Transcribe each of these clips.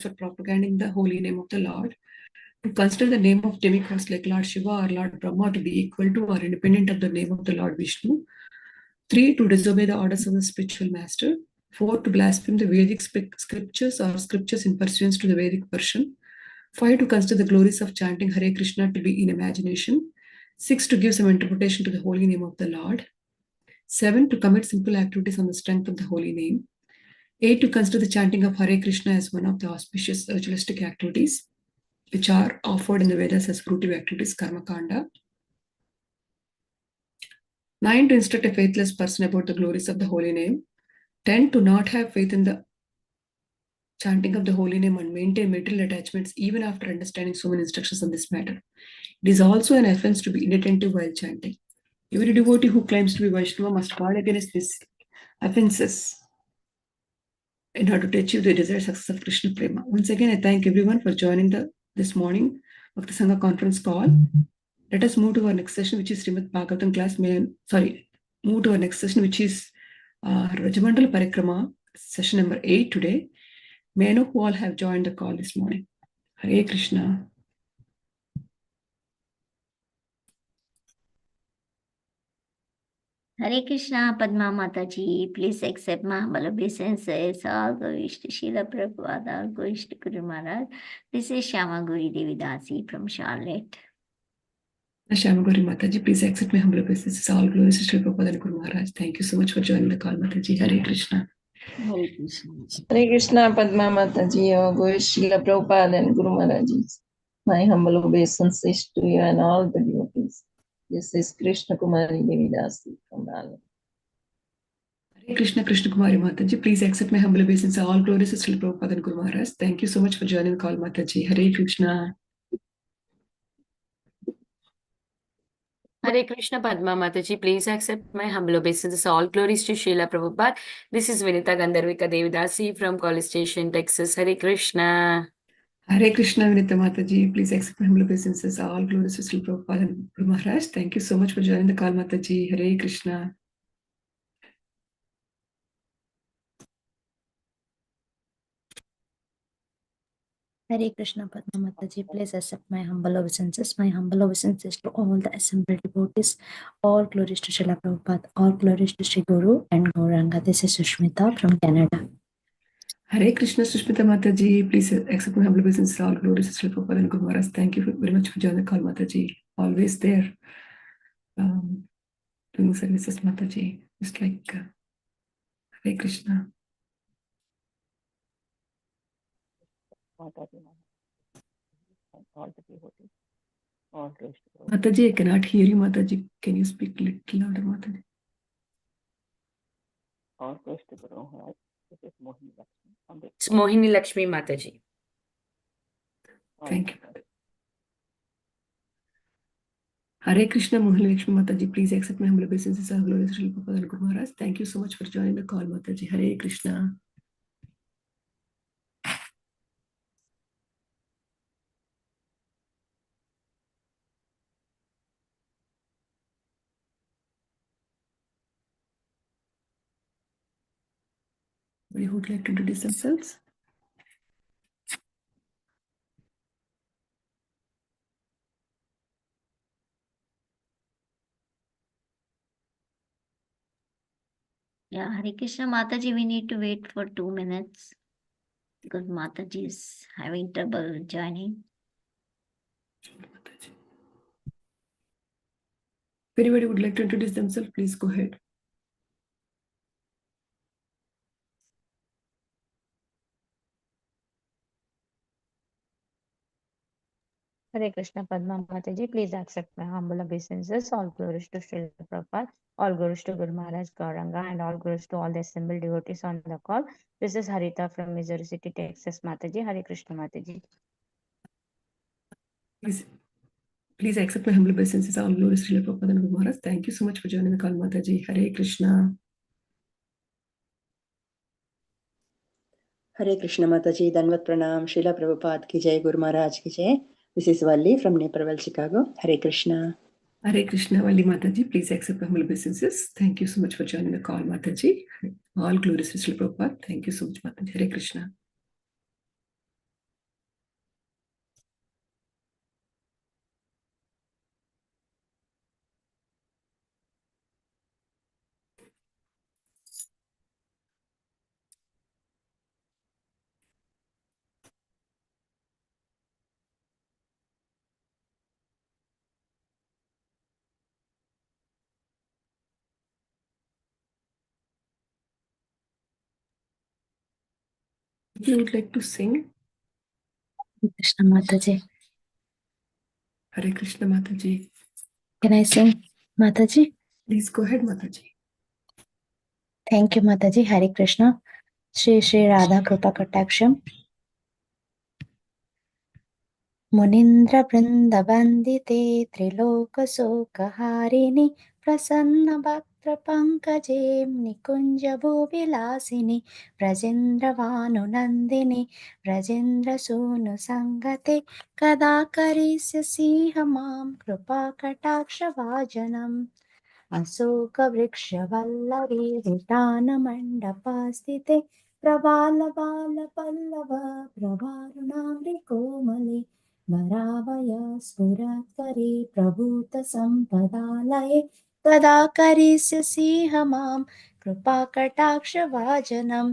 for propagating the holy name of the Lord, to consider the name of demigods like Lord Shiva or Lord Brahma to be equal to or independent of the name of the Lord Vishnu. 3. To disobey the orders of the spiritual master. 4. To blaspheme the Vedic scriptures or scriptures in pursuance to the Vedic version. 5. To consider the glories of chanting Hare Krishna to be in imagination. 6. To give some interpretation to the holy name of the Lord. 7. To commit simple activities on the strength of the holy name. 8. To consider the chanting of Hare Krishna as one of the auspicious ritualistic activities, which are offered in the Vedas as fruitive activities, karma kanda. 9. To instruct a faithless person about the glories of the holy name. 10. To not have faith in the chanting of the holy name and maintain material attachments even after understanding so many instructions on this matter. It is also an offense to be inattentive while chanting. Every devotee who claims to be Vaishnava must guard against these offenses in order to achieve the desired success of Krishna Prema. Once again, I thank everyone for joining this morning Bhakti Sanga conference call. Let us move to our next session, which is Srimad Bhagavatam class. Move to our next session, which is Vraja Mandal Parikrama, session number 8 today. May I know who all have joined the call this morning? Hare Krishna. Hare Krishna, Padma Mataji, please accept my humble obeisances. All glories to Srila Prabhupada, all glories to Guru Maharaj. This is Shama Guri Devi Dasi from Charlotte. Shama Guri Mataji, please accept my humble obeisances. All glories to Srila Prabhupada and Guru Maharaj. Thank you so much for joining the call, Mataji. Hare Krishna. Hare Krishna. Hare Krishna, Padma Mataji, all glories to Srila Prabhupada and Guru Maharaj. My humble obeisances to you and all the devotees. This is Krishna Kumari Devi Dasi from Raval. Hare Krishna, Krishna Kumari Mataji, please accept my humble obeisances. All glories to Srila Prabhupada and Guru Maharaj. Thank you so much for joining the call, Mataji. Hare Krishna. Hare Krishna, Padma Mataji, please accept my humble obeisances. All glories to Srila Prabhupada. This is Vinita Gandharvika Devi Dasi from College Station, Texas. Hare Krishna. Hare Krishna, Vinita Mataji, please accept my humble obeisances. All glories to Srila Prabhupada and Guru Maharaj. Thank you so much for joining the call, Mataji. Hare Krishna. Hare Krishna, Padma Mataji, please accept my humble obeisances. My humble obeisances to all the assembled devotees. All glories to Srila Prabhupada, all glories to Sri Guru and Gauranga. This is Sushmita from Canada. Hare Krishna, Sushmita Mataji, please accept my humble obeisances. All glories to Srila Prabhupada and Guru Maharaj. Thank you very much for joining the call, Mataji. Always there doing services, Mataji. Just like Hare Krishna. Mataji, I cannot hear you, Mataji. Can you speak a little louder, Mataji? It's Mohini Lakshmi Mataji. Thank you. Hare Krishna, Mohini Lakshmi Mataji, please accept my humble obeisances. All glories to Srila Prabhupada and Guru Maharaj. Thank you so much for joining the call, Mataji. Hare Krishna. Anybody who would like to introduce themselves? Yeah, Hare Krishna, Mataji, we need to wait for 2 minutes because Mataji is having trouble joining. If anybody would like to introduce themselves, please go ahead. Hare Krishna, Padma Mataji, please accept my humble obeisances. All glories to Srila Prabhupada, all glories to Guru Maharaj Gauranga, and all glories to all the assembled devotees on the call. This is Harita from Missouri City, Texas, Mataji. Hare Krishna, Mataji. Please accept my humble obeisances. All glories to Srila Prabhupada and Guru Maharaj. Thank you so much for joining the call, Mataji. Hare Krishna. Hare Krishna Mataji, Danvat Pranam, Srila Prabhupada ki jai, Guru Maharaj ki jai. This is Valli from Naperville, Chicago. Hare Krishna. Hare Krishna, Valli Mataji, please accept my humble obeisances. Thank you so much for joining the call, Mataji. All glories to Srila Prabhupada. Thank you so much, Mataji. Hare Krishna. If you would like to sing, Krishna Mataji. Hare Krishna Mataji. Can I sing, Mataji? Please go ahead, Mataji. Thank you, Mataji. Hare Krishna. Shri Shri Radha Kripa Kataksham. Munindra Vrinda Vandite Triloka Sokaharini Prasanna Bhaktra Pankajim Nikunja Bhuvilasini Brajendra Vanu Nandini Brajendra Sunu Sangate Kadakarisya Siha Mam Krupa Kataksha Vajanam अशोकवृक्षवल्लरी वितानमण्डपास्थिते प्रबालबालपल्लव प्रभारुणाम्रिकोमले वरावया स्फुरत्करे प्रभूतसम्पदालये तदा करिष्यसिंह मां कृपाकटाक्षभाजनम्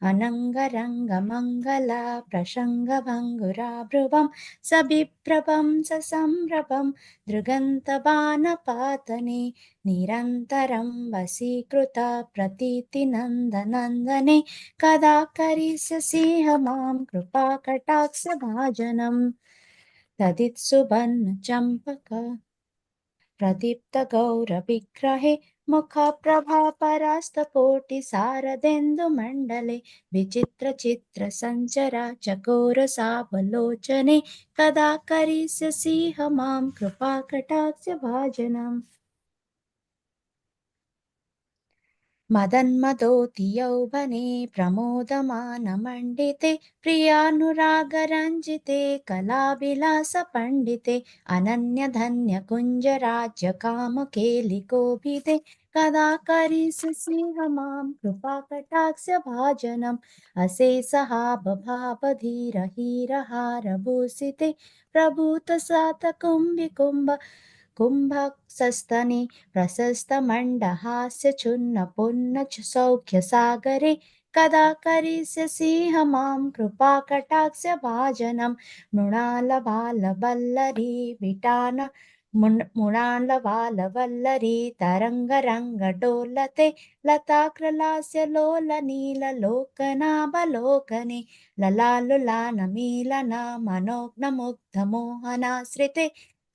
अनङ्गरङ्गमङ्गला प्रसङ्गभङ्गुराभ्रुवं सबिभ्रभं ससंभ्रभं दृगन्तबाणपातने निरन्तरं वशीकृता प्रतीतिनन्दनन्दने कदा करिष्यसिंह मां कृपाकटाक्षभाजनम् तदित्सुवर्णचम्पक प्रदीप्तगौरविग्रहे मुखप्रभापरास्तकोटिशारदेन्दुमण्डले विचित्रचित्रसञ्चरा चकोरसावलोचने कदा करिष्यसिंह मां कृपाकटाक्षभाजनम् मदन्मदोति यौवने प्रमोदमानमण्डिते प्रियानुरागरञ्जिते कलाविलासपण्डिते अनन्यधन्यकुञ्जराज्यकामकेलिकोभिदे कदा करिष्यसिंह मां कृपाकटाक्षभाजनम् अशेषहावभावधीरहीरहारभूषिते प्रभूतसातकुम्भिकुम्भ कुम्भस्तने प्रशस्तमण्डहास्य चूर्णपुन्न सौख्यसागरे कदा करिष्यसिंह मां कृपाकटाक्षभाजनम् मृणालबालवल्लरी विटान मृणालबालवल्लरी तरङ्गरङ्गडोलते लताक्रलास्य लोलनीललोकनावलोकने ललालुलानमीलना मनोज्ञमुग्धमोहनाश्रिते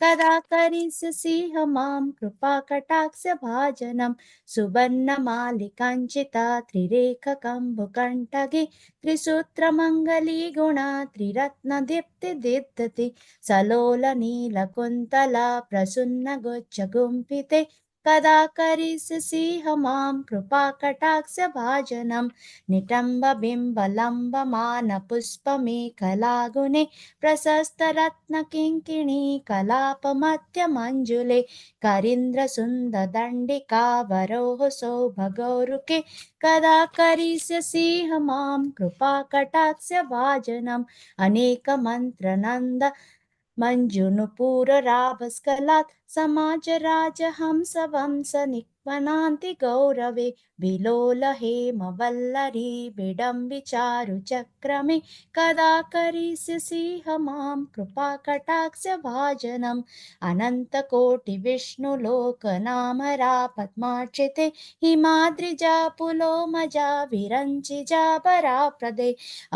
कदा करिष्यसिंह मां कृपाकटाक्षभाजनम् सुवर्णमालिकाञ्चिता त्रिरेखकम्बुकण्ठगे त्रिसूत्रमङ्गलीगुणा त्रिरत्नदीप्तिदीप्तति सलोलनीलकुन्तला प्रसन्नगुच्छगुम्फिते कदा करिष्यसिंह मां कृपाकटाक्षभाजनम् निटम्बबिम्बलम्बमानपुष्पमेखलागुणे प्रशस्तरत्नकिङ्किणी कलापमध्यमञ्जुले करीन्द्रसुन्दरदण्डिकावरोह सौभगौरुके कदा करिष्यसिंह मां कृपाकटाक्षभाजनम् अनेकमन्त्रनन्द मञ्जुनुपुरराभस्कलात् समाजराजहंसवंश निक्वनान्ति गौरवे विलोलहेमवल्लरी विडम्बिचारुचक्रमे कदा करिष्यसिंह मां कृपाकटाक्षभाजनम् अनन्तकोटिविष्णुलोकनामरा पद्मार्चिते हिमाद्रिजा पुलोमजा विरञ्चिजा वराप्रदे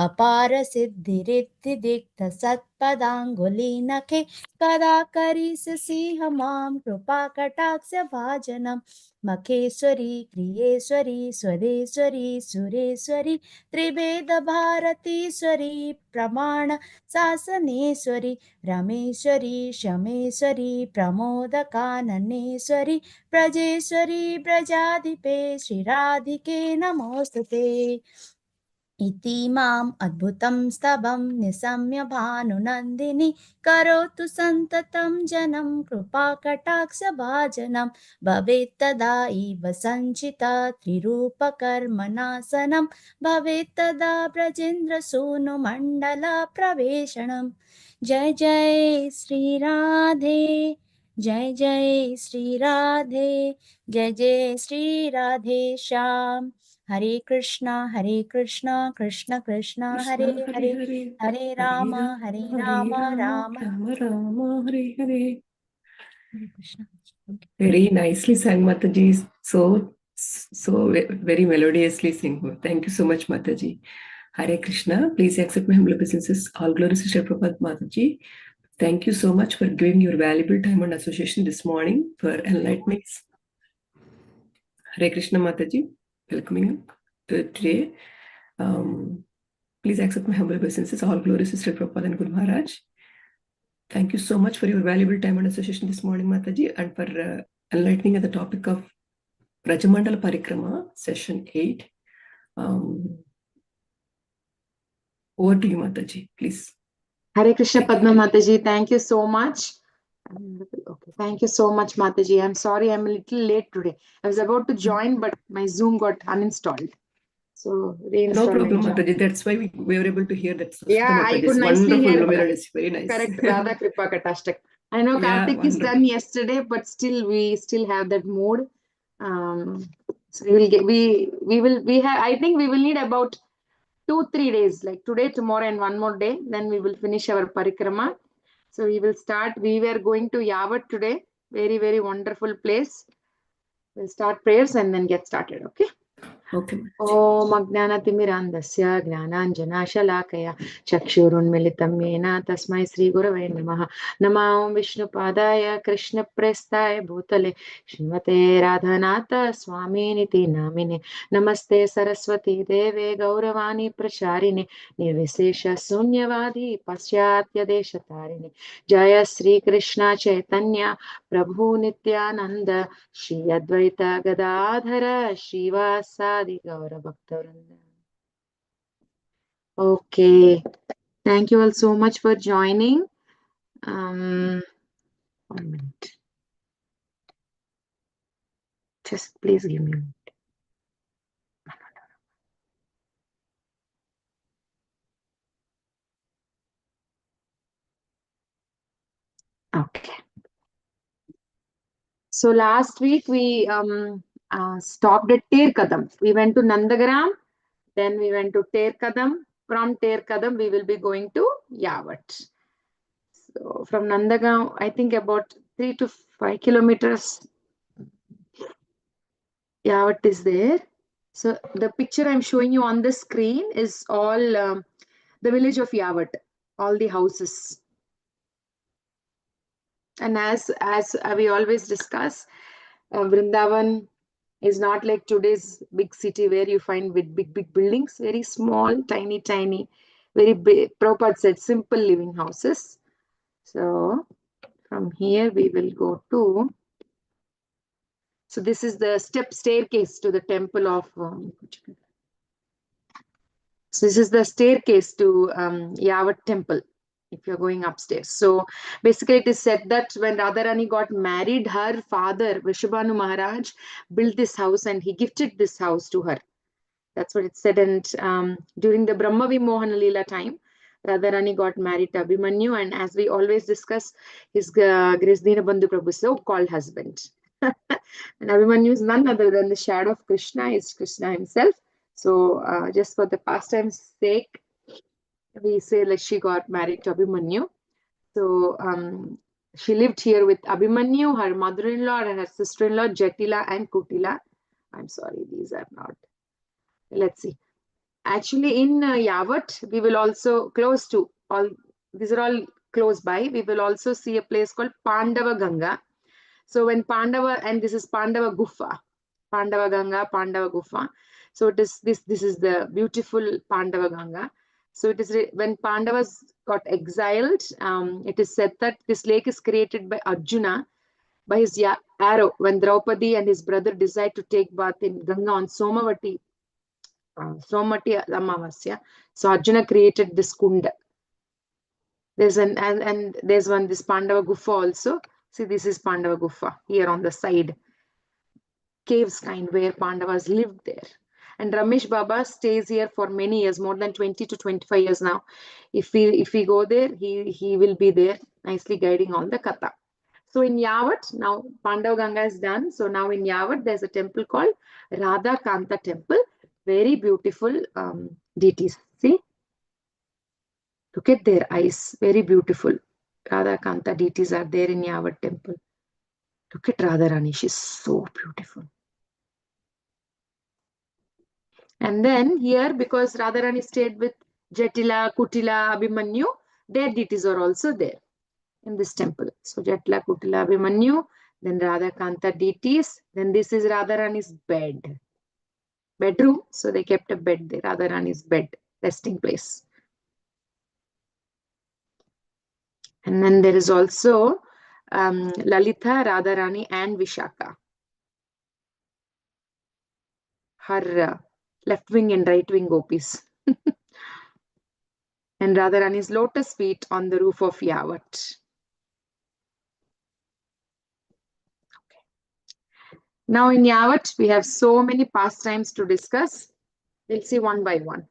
अपार सिद्धिरिद्धिदिग्धसत्पदाङ्गुलीनखे कदा करिष्यसिंह मां कृपाकटाक्षभाजनम् मखेश्वरी क्रियेश्वरी स्वदेश्वरी सुरेश्वरी त्रिवेदभारतीश्वरी प्रमाण शासनेश्वरी रमेश्वरी शमेश्वरी प्रमोदकाननेश्वरी ब्रजेश्वरी ब्रजाधिपे श्रीराधिके नमोस्तुते इति माम् अद्भुतं स्तवं निशम्य भानुनन्दिनी करोतु सन्ततं जनं कृपाकटाक्षभाजनं भवेत् तदा इव सञ्चिता त्रिरूपकर्मणासनं भवेत् तदा ब्रजेन्द्रसूनुमण्डलप्रवेशनम् जय जय श्रीराधे जय जय श्रीराधे जय जय श्रीराधे श्याम हरे Krishna Krishna Krishna Krishna Hare Hare Hare Hare, Hare Ram Ram Rama Rama, Hare Hare. Hare Krishna Very nicely sang, Mataji. So very melodiously sing. Thank you so much, Mataji. Hare Krishna. Please accept my humble obeisances. All glories to Sri Prabhupada Mataji. Thank you so much for giving your valuable time and association this morning for enlightening. Hare Krishna Mataji, welcoming you today. Please accept my humble obeisances. All glories to Sri Prabhupada and Guru Maharaj. Thank you so much for your valuable time and association this morning, Mataji, and for enlightening at the topic of Vraja Mandal Parikrama, session 8. Over to you, Mataji, please. Hare Krishna, Padma Mataji. Thank you so much. Okay, thank you so much, Mataji. I'm sorry I'm a little late today. I was about to join, but my Zoom got uninstalled. So No problem, Mataji. That's why we were able to hear that. Yeah, I could nicely hear. Melodies. Very nice. Correct. Radha Kripa Katashtak. I know Karthik is done yesterday, but still we still have that mode. So we have. I think we will need about 2-3 days, like today, tomorrow, and one more day. Then we will finish our parikrama. So we will start. We were going to Yavat today. Very, very wonderful place. We'll start prayers and then get started. Okay. Okay. Om Agnanatimirandasya Gnananjanashalakaya Chakshurunmilitam Yena Tasmai Sri Gurave Namaha Namah Vishnu Padaya Krishna Prestaya Bhutale Srimate Radhanata Swami Niti Namine Namaste Saraswati Deve Gauravani Pracharine Nirvisesha Sunyavadi Paschatya Deshatarine Jaya Sri Krishna Chaitanya Prabhu Nityananda Shri Advaita Gadadhara Shivasadi Gaura Bhaktavranda. Okay, thank you all so much for joining. 1 minute. Just please give me a minute. Okay. So last week we stopped at Ter Kadam. We went to Nandagaram, then we went to Ter Kadam. From Ter Kadam, we will be going to Yavat. So from Nandagaram, I think about 3 to 5 kilometers, Yavat is there. So the picture I'm showing you on the screen is all the village of Yavat, all the houses. And as we always discuss, Vrindavan is not like today's big city where you find with big buildings. Very small, tiny, very big. Prabhupada said simple living houses. So from here we will go to. So this is the staircase to the temple of. So this is the staircase to Yavat temple. If you're going upstairs. So basically it is said that when Radharani got married, her father, Vrishabhanu Maharaj, built this house and he gifted this house to her. That's what it said. And during the Brahma Vimohana Leela time, Radharani got married to Abhimanyu, and as we always discuss, his Grace Dinabandhu Prabhu, so-called husband. And Abhimanyu is none other than the shadow of Krishna, is Krishna himself. So just for the pastime's sake, we say like she got married to Abhimanyu. So she lived here with Abhimanyu, her mother-in-law, and her sister-in-law, Jatila and Kutila. I'm sorry, these are not. Let's see. Actually, in Yavat, we will also close to all. These are all close by. We will also see a place called Pandava Ganga. So when Pandava, and this is Pandava Gufa, Pandava Ganga, Pandava Gufa. So it is this is the beautiful Pandava Ganga. So it is when Pandavas got exiled, it is said that this lake is created by Arjuna by his arrow when Draupadi and his brother decide to take bath in Ganga on Somavati Amavasya. So Arjuna created this kunda. There's and there's one this Pandava Gufa also. See, this is Pandava Gufa here on the side. Caves kind where Pandavas lived there. And Ramesh Baba stays here for many years, more than 20 to 25 years now. If we go there, he will be there nicely guiding all the Katha. So in Yavat, now Pandava Ganga is done. So now in Yavat, there's a temple called Radha Kanta temple. Very beautiful deities. See? Look at their eyes. Very beautiful. Radha Kanta deities are there in Yavat temple. Look at Radharani. She's so beautiful. And then here, because Radharani stayed with Jatila, Kutila, Abhimanyu, their deities are also there in this temple. So Jatila, Kutila, Abhimanyu, then Radha Kanta deities. Then this is Radharani's bedroom. So they kept a bed there, Radharani's bed, resting place. And then there is also Lalita, Radharani, and Vishaka. Her left wing and right wing gopis. And Radharani's lotus feet on the roof of Yavat. Now in Yavat, we have so many pastimes to discuss. We'll see one by one.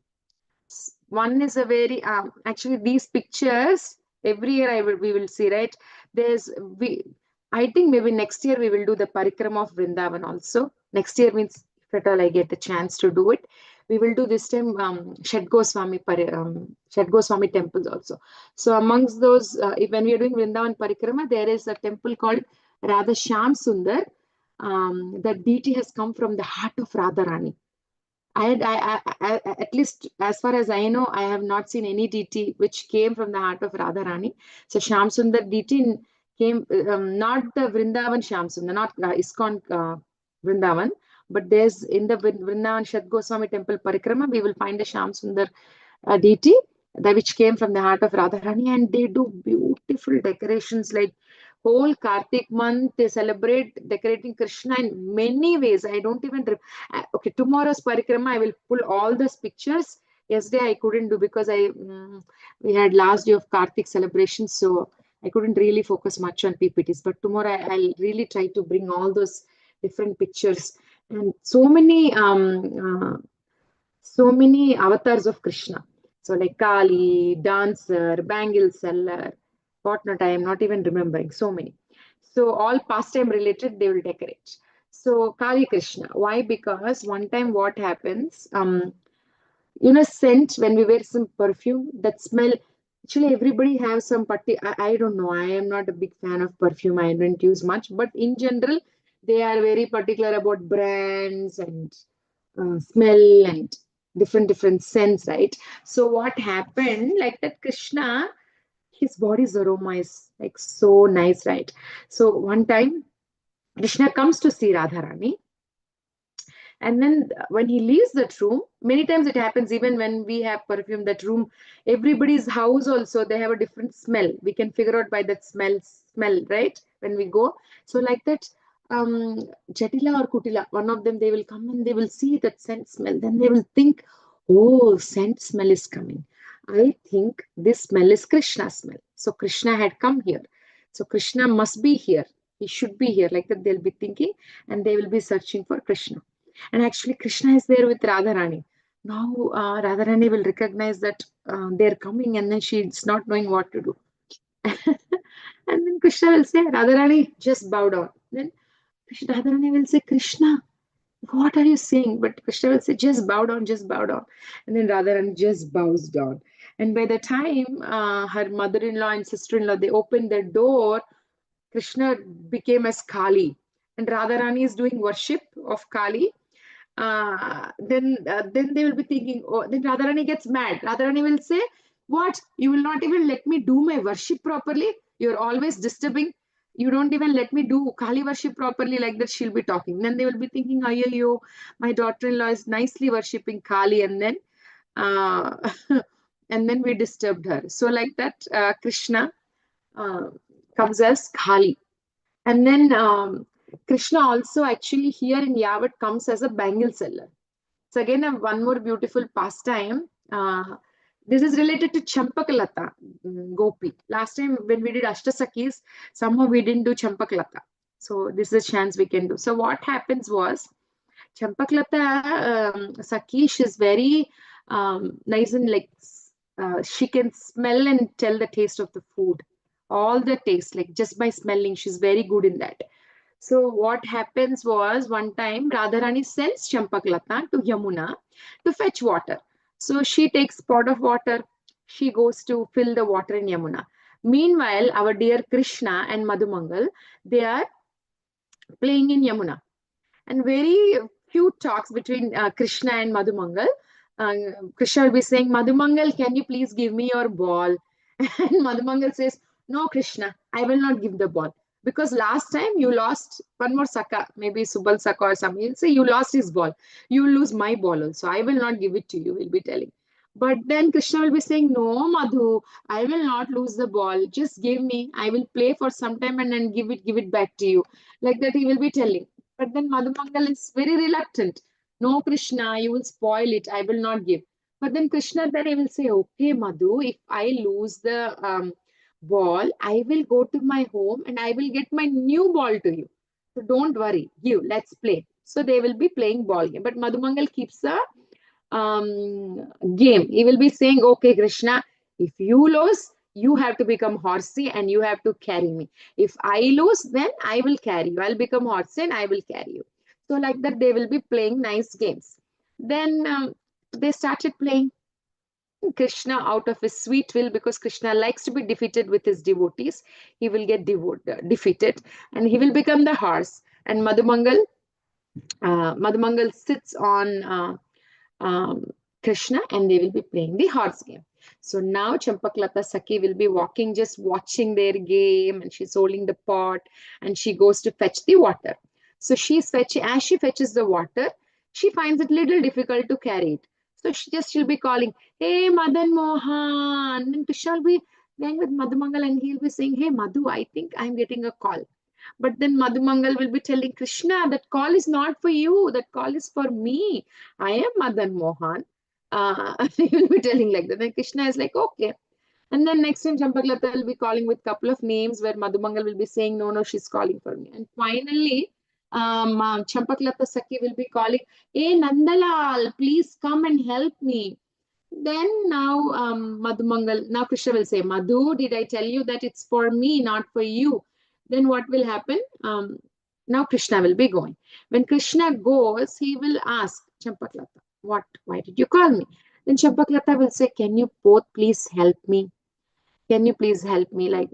One is a very, actually these pictures, every year we will see, right? I think maybe next year we will do the Parikrama of Vrindavan also. Next year means if at all I get the chance to do it. We will do this time Shed Goswami temples also. So amongst those, when we are doing Vrindavan Parikrama, there is a temple called Radha Shyam Sundar. The deity has come from the heart of Radharani. At least as far as I know, I have not seen any deity which came from the heart of Radharani. So Shyam Sundar deity came, not the Vrindavan Shyam Sundar, not ISKCON Vrindavan, but there's in the Vrindavan Shed Goswami temple Parikrama, we will find a Shyam Sundar deity that which came from the heart of Radharani, and they do beautiful decorations like whole Kartik month. They celebrate decorating Krishna in many ways. I don't even okay, tomorrow's Parikrama I will pull all those pictures. Yesterday I couldn't do because we had last day of Kartik celebration, so I couldn't really focus much on PPTs. But tomorrow I'll really try to bring all those different pictures and so many avatars of Krishna. So like Kali, dancer, bangle seller, what not, I am not even remembering, so many. So all pastime related, they will decorate. So Kali Krishna, why? Because one time what happens, scent, when we wear some perfume, that smell, actually everybody have some I don't know, I am not a big fan of perfume, I don't use much, but in general, they are very particular about brands and smell and different scents, right? So what happened, like that Krishna, his body's aroma is like so nice, right? So one time Krishna comes to see Radharani, and then when he leaves that room, many times it happens even when we have perfume, that room, everybody's house also, they have a different smell. We can figure out by that smell, right? When we go. So like that, Jatila or Kutila, one of them, they will come and they will see that scent smell. Then they will think, oh, scent smell is coming. I think this smell is Krishna smell. So Krishna had come here. So Krishna must be here. He should be here. Like that, they'll be thinking and they will be searching for Krishna. And actually, Krishna is there with Radharani. Now, Radharani will recognize that they're coming, and then she's not knowing what to do. And then Krishna will say, Radharani, just bow down. Then Radharani will say, Krishna, what are you saying? But Krishna will say, just bow down, just bow down. And then Radharani just bows down. And by the time her mother-in-law and sister-in-law, they opened the door, Krishna became as Kali. And Radharani is doing worship of Kali. Then they will be thinking, oh, then Radharani gets mad. Radharani will say, what? You will not even let me do my worship properly? You're always disturbing. You don't even let me do Kali worship properly, like that she'll be talking. Then they will be thinking, yo, my daughter-in-law is nicely worshipping Kali, and then and then we disturbed her. So like that, Krishna comes as Kali. And then Krishna also actually here in Yavat comes as a bangle seller. So again, one more beautiful pastime. This is related to Champakalata Gopi. Last time when we did Ashtasakhis, somehow we didn't do Champakalata. So this is a chance we can do. So what happens was, Champakalata Sakhi, she's very nice and like, she can smell and tell the taste of the food. All the taste, like just by smelling, she's very good in that. So what happens was, one time Radharani sends Champaklata to Yamuna to fetch water. So she takes pot of water. She goes to fill the water in Yamuna. Meanwhile, our dear Krishna and Madhumangal, they are playing in Yamuna. And very cute talks between Krishna and Madhumangal. Krishna will be saying, Madhumangal, can you please give me your ball? And Madhumangal says, no, Krishna, I will not give the ball. Because last time you lost one more Saka, maybe Subal Saka or something. He'll say, you lost his ball. You will lose my ball also. I will not give it to you, he'll be telling. But then Krishna will be saying, no, Madhu, I will not lose the ball. Just give me. I will play for some time and then give it back to you. Like that he will be telling. But then Madhumangal is very reluctant. No, Krishna, you will spoil it. I will not give. But then Krishna then he will say, okay, Madhu, if I lose the ball, I will go to my home and I will get my new ball to you. So don't worry, give, let's play. So they will be playing ball game. But Madhumangal keeps a game. He will be saying, okay, Krishna, if you lose, you have to become horsey and you have to carry me. If I lose, then I will carry you. I'll become horsey and I will carry you. So like that, they will be playing nice games. Then they started playing. Krishna, out of his sweet will, because Krishna likes to be defeated with his devotees, he will get defeated and he will become the horse. And Madhumangal sits on Krishna and they will be playing the horse game. So now Champaklata Sakhi will be walking, just watching their game, and she's holding the pot and she goes to fetch the water. So as she fetches the water, she finds it little difficult to carry it. So she'll be calling, hey, Madan Mohan. And Krishna will be playing with Madhumangal and he'll be saying, hey, Madhu, I think I'm getting a call. But then Madhumangal will be telling Krishna, that call is not for you. That call is for me. I am Madan Mohan. He will be telling like that. Then Krishna is like, okay. And then next time Champaklata will be calling with couple of names where Madhumangal will be saying, no, she's calling for me. And finally, Champaklata Sakhi will be calling, hey, Nandalal, please come and help me. Then now now Krishna will say, Madhu, did I tell you that it's for me, not for you? Then what will happen? Now Krishna will be going. When Krishna goes, he will ask Champaklata, why did you call me? Then Champaklata will say, can you both please help me? Can you please help me? Like,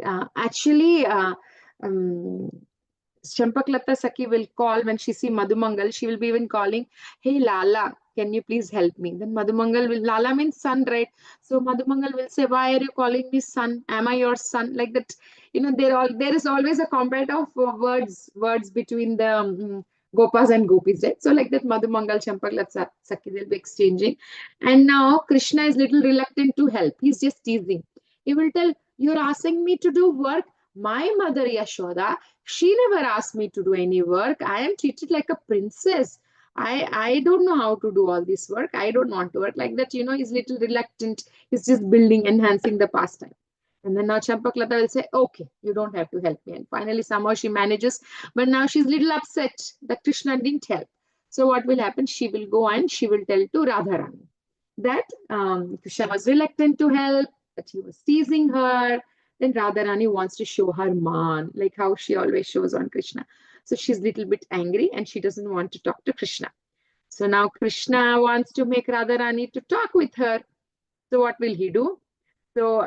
Champaklata Sakhi will call when she see Madhumangal. She will be even calling, hey, Lala, can you please help me? Then Madhumangal will, Lala means son, right? So Madhumangal will say, why are you calling me son? Am I your son? Like that, there is always a combat of words between the Gopas and Gopis, right? So like that, Madhumangal, Champaklata Sakhi, they'll be exchanging. And now Krishna is little reluctant to help. He's just teasing. He will tell, you're asking me to do work. My mother Yashoda, she never asked me to do any work. I am treated like a princess. I don't know how to do all this work. I don't want to work like that. He's little reluctant. He's just enhancing the pastime. And then now Champaklata will say, okay, you don't have to help me. And finally, somehow she manages. But now she's little upset that Krishna didn't help. So what will happen? She will go and she will tell to Radharani that Krishna was reluctant to help, that he was teasing her. Then Radharani wants to show her man, like how she always shows on Krishna. So she's a little bit angry and she doesn't want to talk to Krishna. So now Krishna wants to make Radharani to talk with her. So what will he do? So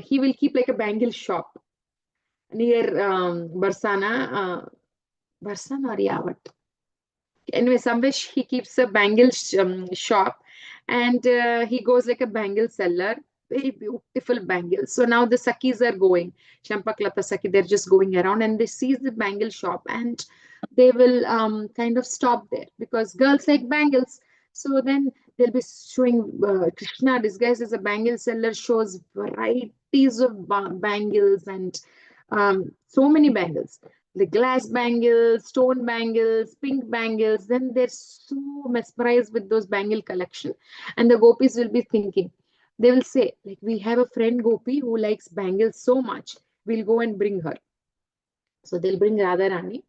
he will keep like a bangle shop near Barsana or Yavat. Anyway, somewhere he keeps a bangle shop and he goes like a bangle seller. Very beautiful bangles. So now the Sakhis are going. Champaklata Sakhi, they're just going around and they see the bangle shop and they will kind of stop there because girls like bangles. So then they'll be showing Krishna disguised as a bangle seller, shows varieties of bangles and so many bangles. The glass bangles, stone bangles, pink bangles. Then they're so mesmerized with those bangle collection. And the gopis will be thinking, they will say, like, we have a friend Gopi who likes bangles so much. We'll go and bring her. So they'll bring Radharani.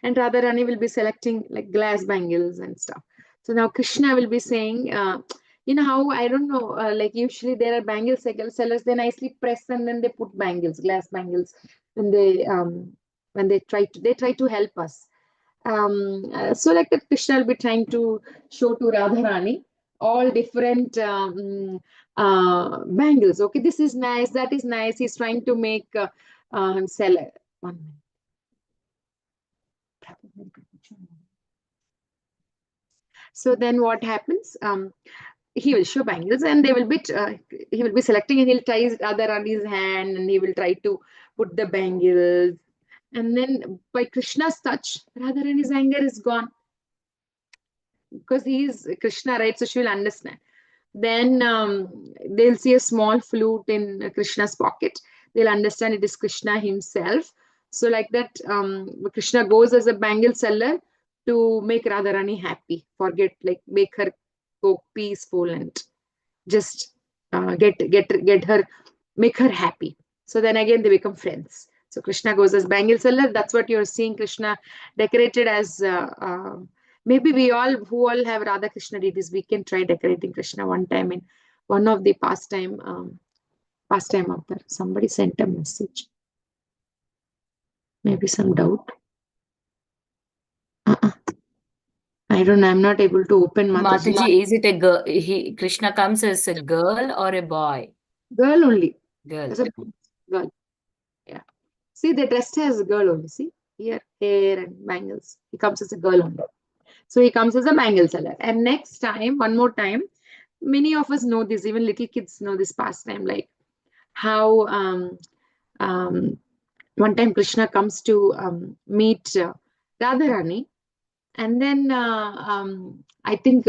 And Radharani will be selecting like glass bangles and stuff. So now Krishna will be saying, how, I don't know, like usually there are bangle sellers, they nicely press and then they put bangles, glass bangles, and when they try to help us. So like that, Krishna will be trying to show to Radharani all different bangles. Okay, this is nice, that is nice. He's trying to make seller. 1 minute. So then what happens? He will show bangles, and they will be he will be selecting, and he'll tie Radharani's hand, and he will try to put the bangles. And then by Krishna's touch, Radharani's anger is gone, because he is Krishna, right? So she will understand. Then they'll see a small flute in Krishna's pocket. They'll understand it is Krishna himself. So like that, Krishna goes as a bangle seller to make Radharani happy, make her go peaceful, and just get her, make her happy. So then again they become friends. So Krishna goes as bangle seller. That's what you're seeing Krishna decorated as. Maybe we all who all have Radha Krishna deities, we can try decorating Krishna one time in one of the pastime avatar. Somebody sent a message. Maybe some doubt. I don't know. I'm not able to open Mataji. Mataji, is it a girl? Krishna comes as a girl or a boy? Girl only. Girl. As a girl. Yeah. See, they dressed as a girl only. See here, hair and bangles. He comes as a girl only. So he comes as a bangle seller. And next time, one more time, many of us know this, even little kids know this pastime, like how one time Krishna comes to meet Radharani, and then I think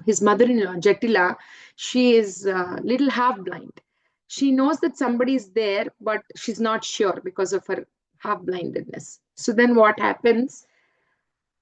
his mother-in-law, Jatila, she is little half-blind. She knows that somebody is there, but she's not sure because of her half-blindedness. So then what happens?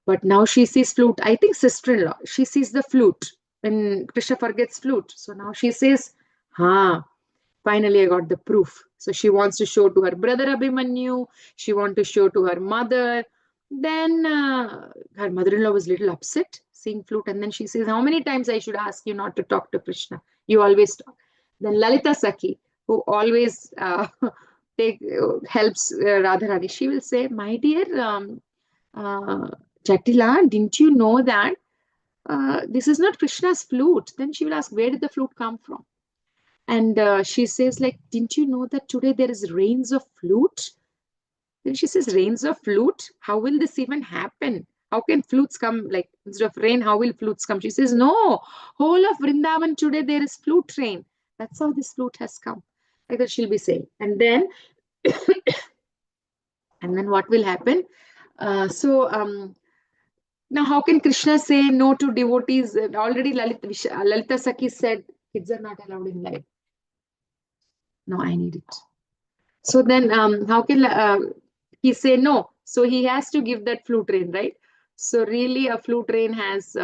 But now she sees flute. I think sister-in-law, she sees the flute when Krishna forgets flute. So now she says, finally I got the proof. So she wants to show to her brother Abhimanyu. She wants to show to her mother. Then her mother-in-law was a little upset seeing flute. And then she says, how many times I should ask you not to talk to Krishna? You always talk. Then Lalita Sakhi, who always helps Radharani, she will say, my dear Jatila, didn't you know that this is not Krishna's flute? Then she will ask, where did the flute come from? And she says, like, didn't you know that today there is rains of flute? Then she says, rains of flute? How will this even happen? How can flutes come? Like, instead of rain, how will flutes come? She says, no, whole of Vrindavan today there is flute rain. That's how this flute has come. Like that she'll be saying. And then, and then what will happen? Now, how can Krishna say no to devotees? Already Lalita Sakhi said, kids are not allowed in life. No, I need it. So then how can he say no? So he has to give that flute rain, right? So really a flute rain has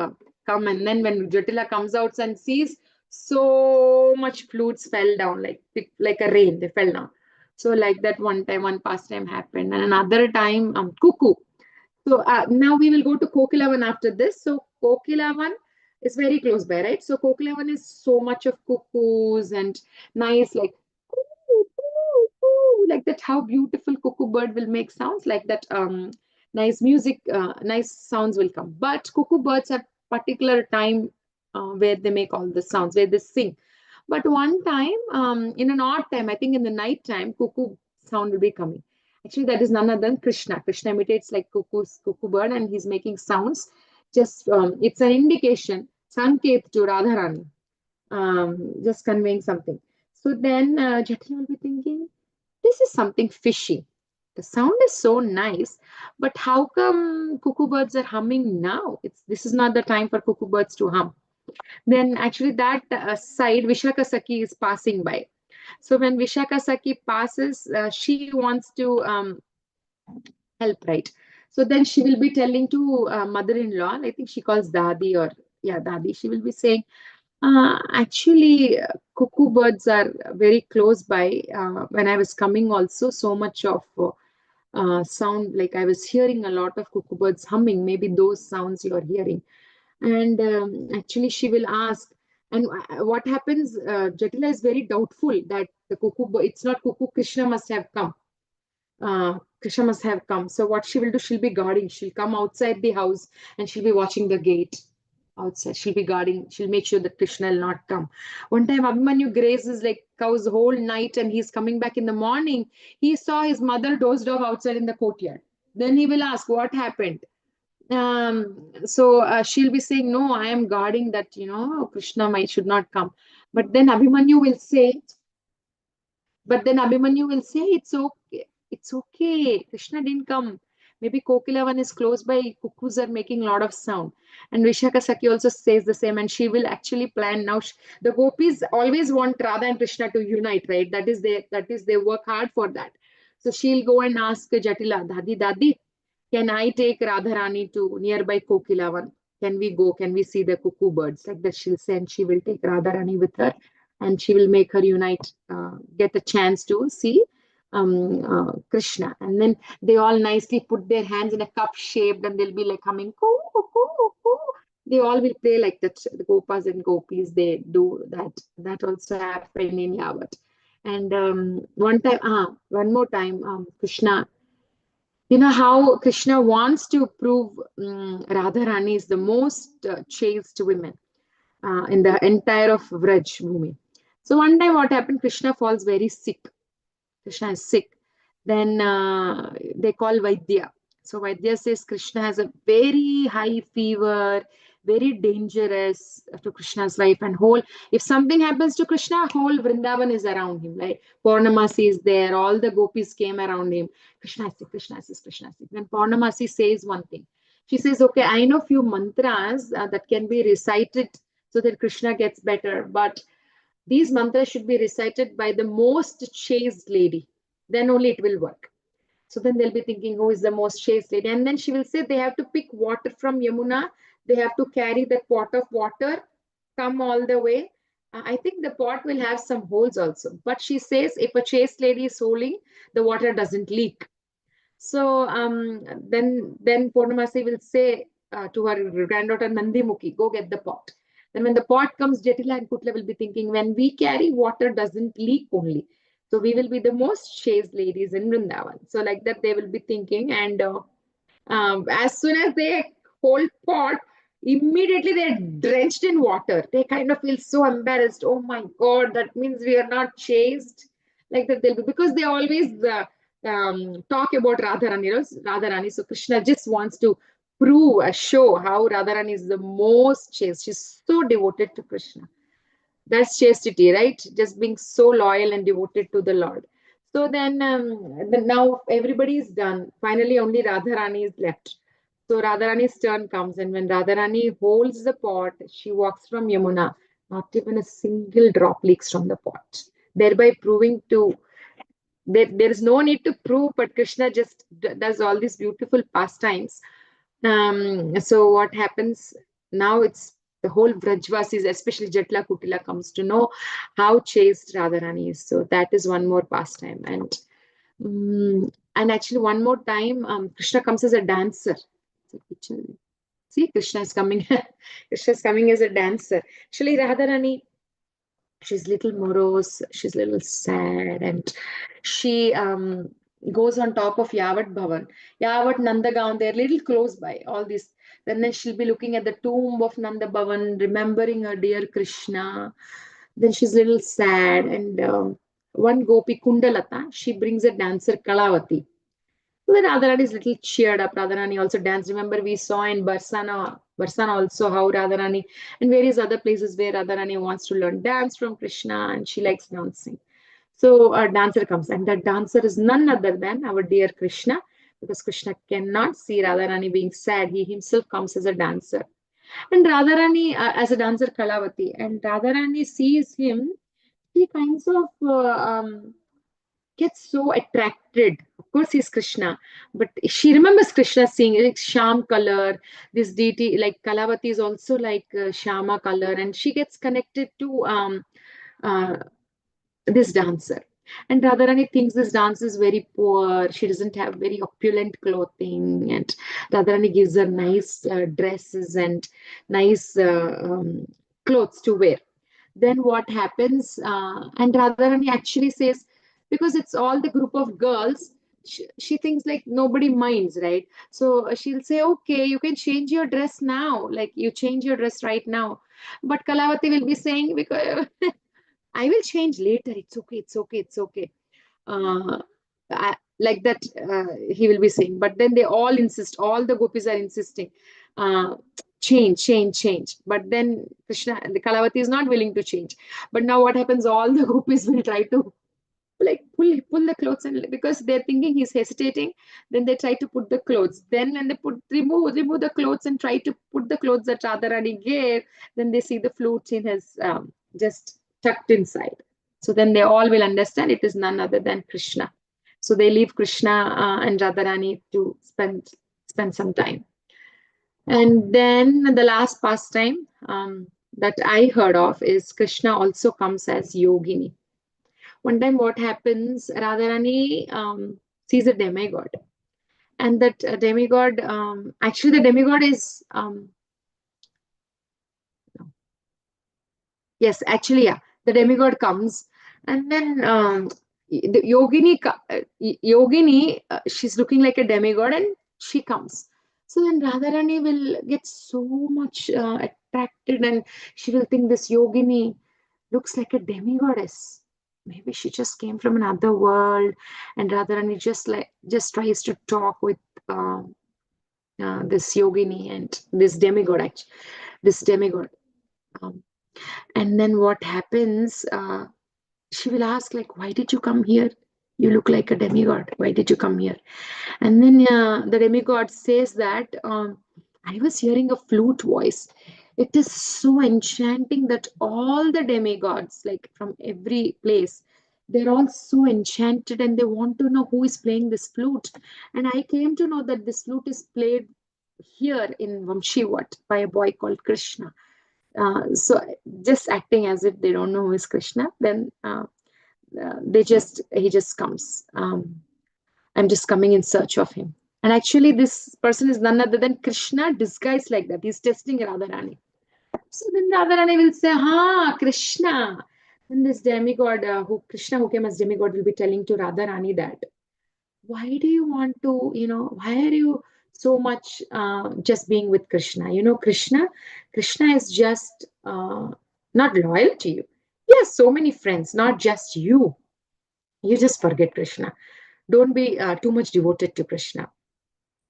come. And then when Jatila comes out and sees so much flutes fell down, like a rain, they fell down. So like that one time, one pastime happened. And another time, cuckoo. So now we will go to Kokilavan after this. So Kokilavan is very close by, right? So Kokilavan is so much of cuckoos and nice, like like that, how beautiful cuckoo bird will make sounds like that. Nice music, nice sounds will come. But cuckoo birds have particular time where they make all the sounds, where they sing. But one time, in an odd time, I think in the night time, cuckoo sound will be coming. Actually, that is none other than Krishna. Krishna imitates like cuckoo bird, and he's making sounds. Just it's an indication, sanket to Radharani, just conveying something. So then Jatila will be thinking, this is something fishy. The sound is so nice, but how come cuckoo birds are humming now? This is not the time for cuckoo birds to hum. Then actually that side, Vishaka Sakhi is passing by. So when Vishaka Sakhi passes, she wants to help, right? So then she will be telling to mother-in-law, I think she calls Dadi, or yeah, Dadi. She will be saying, actually, cuckoo birds are very close by. When I was coming also, so much of sound, like I was hearing a lot of cuckoo birds humming, maybe those sounds you are hearing. And actually she will ask, and what happens, Jatila is very doubtful that the cuckoo, it's not cuckoo, Krishna must have come. Krishna must have come. So what she will do, she'll be guarding. She'll come outside the house and she'll be watching the gate outside. She'll be guarding. She'll make sure that Krishna will not come. One time Abhimanyu grazes like cows the whole night, and he's coming back in the morning. He saw his mother dozed off outside in the courtyard. Then he will ask, what happened? So she'll be saying, no, I am guarding that, Krishna might should not come. But then Abhimanyu will say, it's okay. It's okay. Krishna didn't come. Maybe Kokilavan is close by. Cuckoos are making a lot of sound. And Vishaka Sakhi also says the same. And she will actually plan now. The gopis always want Radha and Krishna to unite, right? That is they work hard for that. So she'll go and ask Jatila, Dadi, can I take Radharani to nearby Kokilavan? Can we go? Can we see the cuckoo birds? Like that she'll say, and she will take Radharani with her, and she will make her unite, get a chance to see Krishna. And then they all nicely put their hands in a cup shaped, and they'll be like humming, coo, coo, coo, coo. They all will play like that. The Gopas and Gopis, they do that. That also happened in Yavat. And one more time, Krishna, how Krishna wants to prove Radharani is the most chaste woman in the entire of Vraj Bhumi. So one time what happened, Krishna falls very sick. Krishna is sick. Then they call Vaidya. So Vaidya says Krishna has a very high fever, very dangerous to Krishna's life, and if something happens to Krishna, whole Vrindavan is around him. Like Purnamasi is there, all the gopis came around him. Krishna is sick, Krishna is sick, Krishna is sick. Then Purnamasi says one thing. She says, okay, I know few mantras that can be recited so that Krishna gets better, but these mantras should be recited by the most chaste lady. Then only it will work. So then they'll be thinking, who is the most chaste lady? And then she will say they have to pick water from Yamuna. They have to carry that pot of water, come all the way. I think the pot will have some holes also. But she says if a chaste lady is holding, the water doesn't leak. So then Purnamasi will say to her granddaughter Nandimukhi, go get the pot. Then when the pot comes, Jatila and Kutla will be thinking, when we carry, water doesn't leak only. So we will be the most chaste ladies in Vrindavan. So like that they will be thinking. And as soon as they hold pot, immediately they're drenched in water. They kind of feel so embarrassed. Oh my God, that means we are not chaste. Like that they'll be, because they always talk about Radharani. So Krishna just wants to show how Radharani is the most chaste. She's so devoted to Krishna. That's chastity, right? Just being so loyal and devoted to the Lord. So then now everybody is done. Finally, only Radharani is left. So Radharani's turn comes, and when Radharani holds the pot, she walks from Yamuna. Not even a single drop leaks from the pot, thereby proving to there is no need to prove, but Krishna just does all these beautiful pastimes. So what happens now? It's the whole Vrajvasis, especially Jatla Kutila, comes to know how chaste Radharani is. So that is one more pastime. And actually one more time, Krishna comes as a dancer. See, Krishna is coming. Krishna is coming as a dancer. Actually, Radharani, she's little morose, she's a little sad, and she goes on top of Yavat Bhavan. Yavat, Nandagaon, they're little close by, all this. Then she'll be looking at the tomb of Nanda Bhavan, remembering her dear Krishna. Then she's a little sad, and one gopi, Kundalata, she brings a dancer, Kalavati. So then Radharani is little cheered up. Radharani also danced. Remember, we saw in Barsana also how Radharani and various other places where Radharani wants to learn dance from Krishna and she likes dancing. So a dancer comes, and that dancer is none other than our dear Krishna, because Krishna cannot see Radharani being sad. He himself comes as a dancer. And Radharani as a dancer, Kalavati. And Radharani sees him, he kinds of gets so attracted. Of course, he's Krishna, but she remembers Krishna seeing like Sham color. This deity, like Kalavati, is also like Shama color, and she gets connected to uh, this dancer. And Radharani thinks this dance is very poor. She doesn't have very opulent clothing, and Radharani gives her nice dresses and nice clothes to wear. Then what happens? And Radharani actually says, because it's all the group of girls, she thinks like nobody minds, right? So she'll say, okay, you can change your dress now. Like you change your dress right now. But Kalavati will be saying, because I will change later. It's okay. It's okay. It's okay. like that he will be saying. But then they all insist, all the gopis are insisting, change. But then Krishna, the Kalavati is not willing to change. But now what happens, all the gopis will try to like pull the clothes, and because they're thinking he's hesitating, then they try to put the clothes. Then when they remove the clothes and try to put the clothes that Radharani gave, then they see the flute in his just tucked inside. So then they all will understand it is none other than Krishna. So they leave Krishna and Radharani to spend some time. And then the last pastime that I heard of is Krishna also comes as yogini. One time what happens, Radharani sees a demigod, and that demigod, actually the demigod is, yes, actually, yeah, the demigod comes, and then the yogini, she's looking like a demigod, and she comes. So then Radharani will get so much attracted, and she will think this yogini looks like a demigoddess. Maybe she just came from another world, and Radharani just tries to talk with this yogini and this demigod. Actually, this demigod. And then what happens? She will ask, like, why did you come here? You look like a demigod. Why did you come here? And then the demigod says that I was hearing a flute voice. It is so enchanting that all the demigods, like from every place, they're all so enchanted and they want to know who is playing this flute. And I came to know that this flute is played here in Vamshivat by a boy called Krishna. So just acting as if they don't know who is Krishna, then he just comes. I'm just coming in search of him. And actually, this person is none other than Krishna disguised like that. He's testing Radharani. So then Radharani will say, "Ha, Krishna." And this demigod, Krishna, who came as demigod, will be telling to Radharani that, why do you want to, why are you so much just being with Krishna? Krishna is just not loyal to you. He has so many friends, not just you. You just forget Krishna. Don't be too much devoted to Krishna.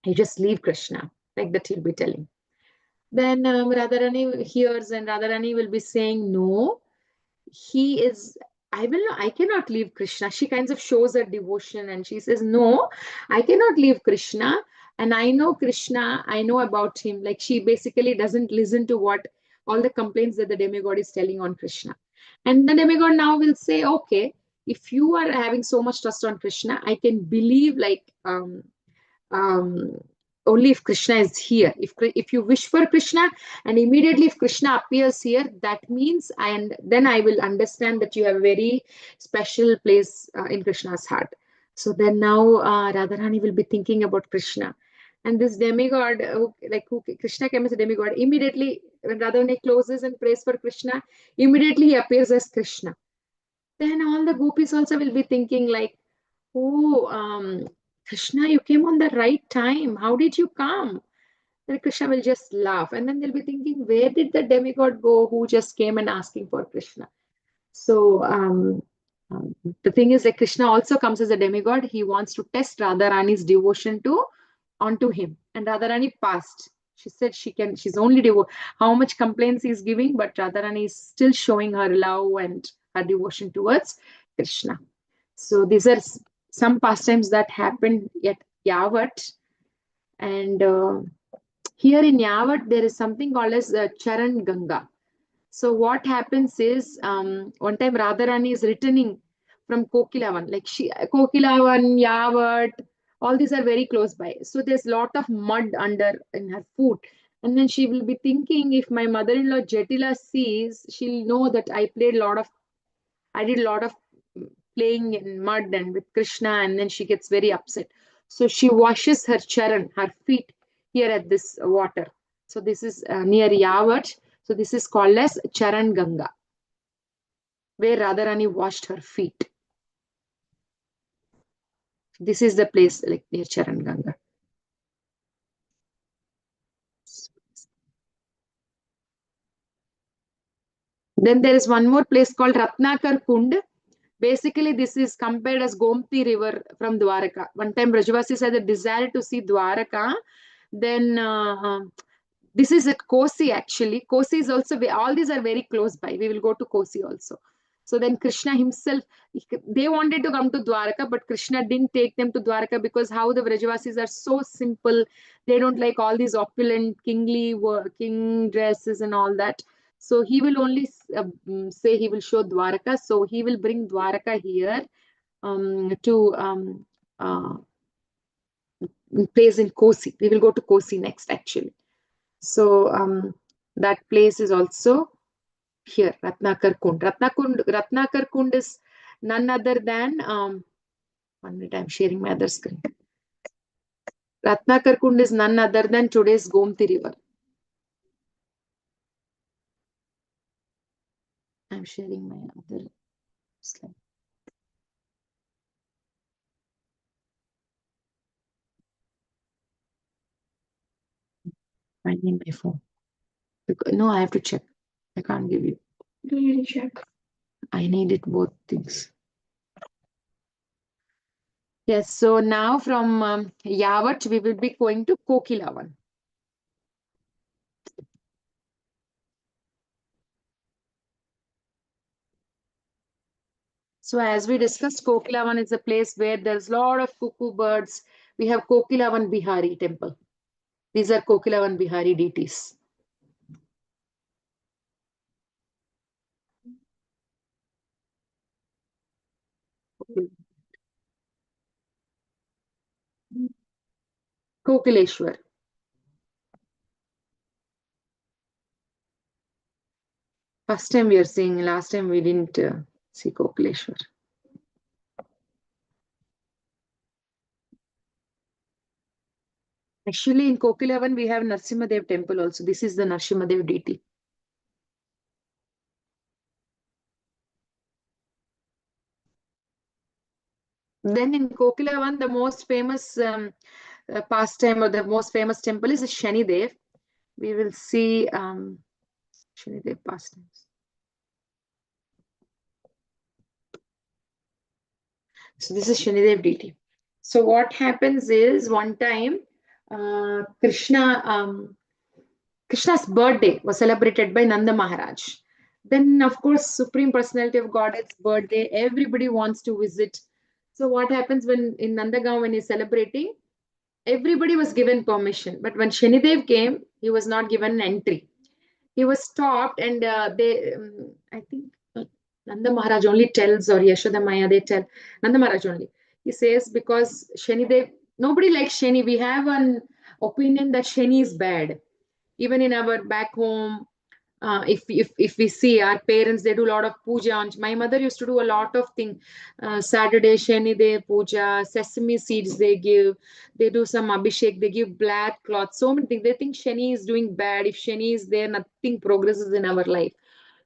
You just leave Krishna. Like that he'll be telling. Then Radharani hears, and Radharani will be saying, no, I cannot leave Krishna. She kind of shows her devotion and she says, no, I cannot leave Krishna. And I know Krishna, I know about him. Like she basically doesn't listen to what all the complaints that the demigod is telling on Krishna. And the demigod now will say, okay, if you are having so much trust on Krishna, I can believe only if Krishna is here. If you wish for Krishna, and immediately if Krishna appears here, that means, and then I will understand that you have a very special place in Krishna's heart. So then now Radharani will be thinking about Krishna. And this demigod, Krishna came as a demigod, immediately when Radharani closes and prays for Krishna, immediately he appears as Krishna. Then all the gopis also will be thinking like, oh, Krishna, you came on the right time. How did you come? Then Krishna will just laugh. And then they'll be thinking, where did the demigod go who just came and asking for Krishna? So the thing is that Krishna also comes as a demigod. He wants to test Radharani's devotion onto him. And Radharani passed. She said she's only devoted. How much complaints he's giving, but Radharani is still showing her love and her devotion towards Krishna. So these are some pastimes that happened at Yavat. And here in Yavat, there is something called as Charan Ganga. So what happens is, one time Radharani is returning from Kokilavan. Kokilavan, Yavat, all these are very close by. So there's a lot of mud in her foot. And then she will be thinking, if my mother-in-law Jatila sees, she'll know that I did a lot of playing in mud and with Krishna, and then she gets very upset. So she washes her charan, her feet, here at this water. So this is near Yavat. So this is called as Charan Ganga, where Radharani washed her feet. This is the place near Charan Ganga. Then there is one more place called Ratnakar Kund. Basically, this is compared as Gomti river from Dwaraka. One time Brajavasis had a desire to see Dwaraka. Then this is at Kosi actually. Kosi is also, all these are very close by. We will go to Kosi also. So then Krishna himself, they wanted to come to Dwaraka, but Krishna didn't take them to Dwaraka because how the Vrajavasis are so simple. They don't like all these opulent king dresses and all that. So he will only say he will show Dwaraka. So he will bring Dwaraka here to place in Kosi. We will go to Kosi next actually. So that place is also here, Ratnakar Kund. Ratnakar Kund is none other than, 1 minute, I'm sharing my other screen. Ratnakar Kund is none other than today's Gomti river. I'm sharing my other slide. I need my phone. No, I have to check. I can't give you. Do you check? I needed both things. Yes, so now from Yavat, we will be going to Kokilavan. So as we discussed, Kokilavan is a place where there's a lot of cuckoo birds. We have Kokilavan Bihari temple. These are Kokilavan Bihari deities. Kokileshwar. First time we are seeing, last time we didn't see Kokileshwar. Actually, in Kokilavan, we have Narsimhadev temple also. This is the Narsimhadev deity. Then in Kokilavan, the most famous pastime or the most famous temple is Shanidev. We will see Shanidev pastimes. So this is Shanidev deity. So what happens is one time Krishna's birthday was celebrated by Nanda Maharaj. Then of course Supreme Personality of God's birthday, everybody wants to visit. So what happens when in Nandagaon when he's celebrating, everybody was given permission. But when Shanidev came, he was not given an entry. He was stopped and I think Nanda Maharaj only tells, or Yashoda Maya, they tell, Nanda Maharaj only. He says, because Shanidev, nobody likes Shani. We have an opinion that Shani is bad. Even in our back home, if we see our parents, they do a lot of puja. My mother used to do a lot of things. Saturday, Shani Dev puja, sesame seeds they give. They do some abhishek, they give black cloth. So many things. They think Shani is doing bad. If Shani is there, nothing progresses in our life.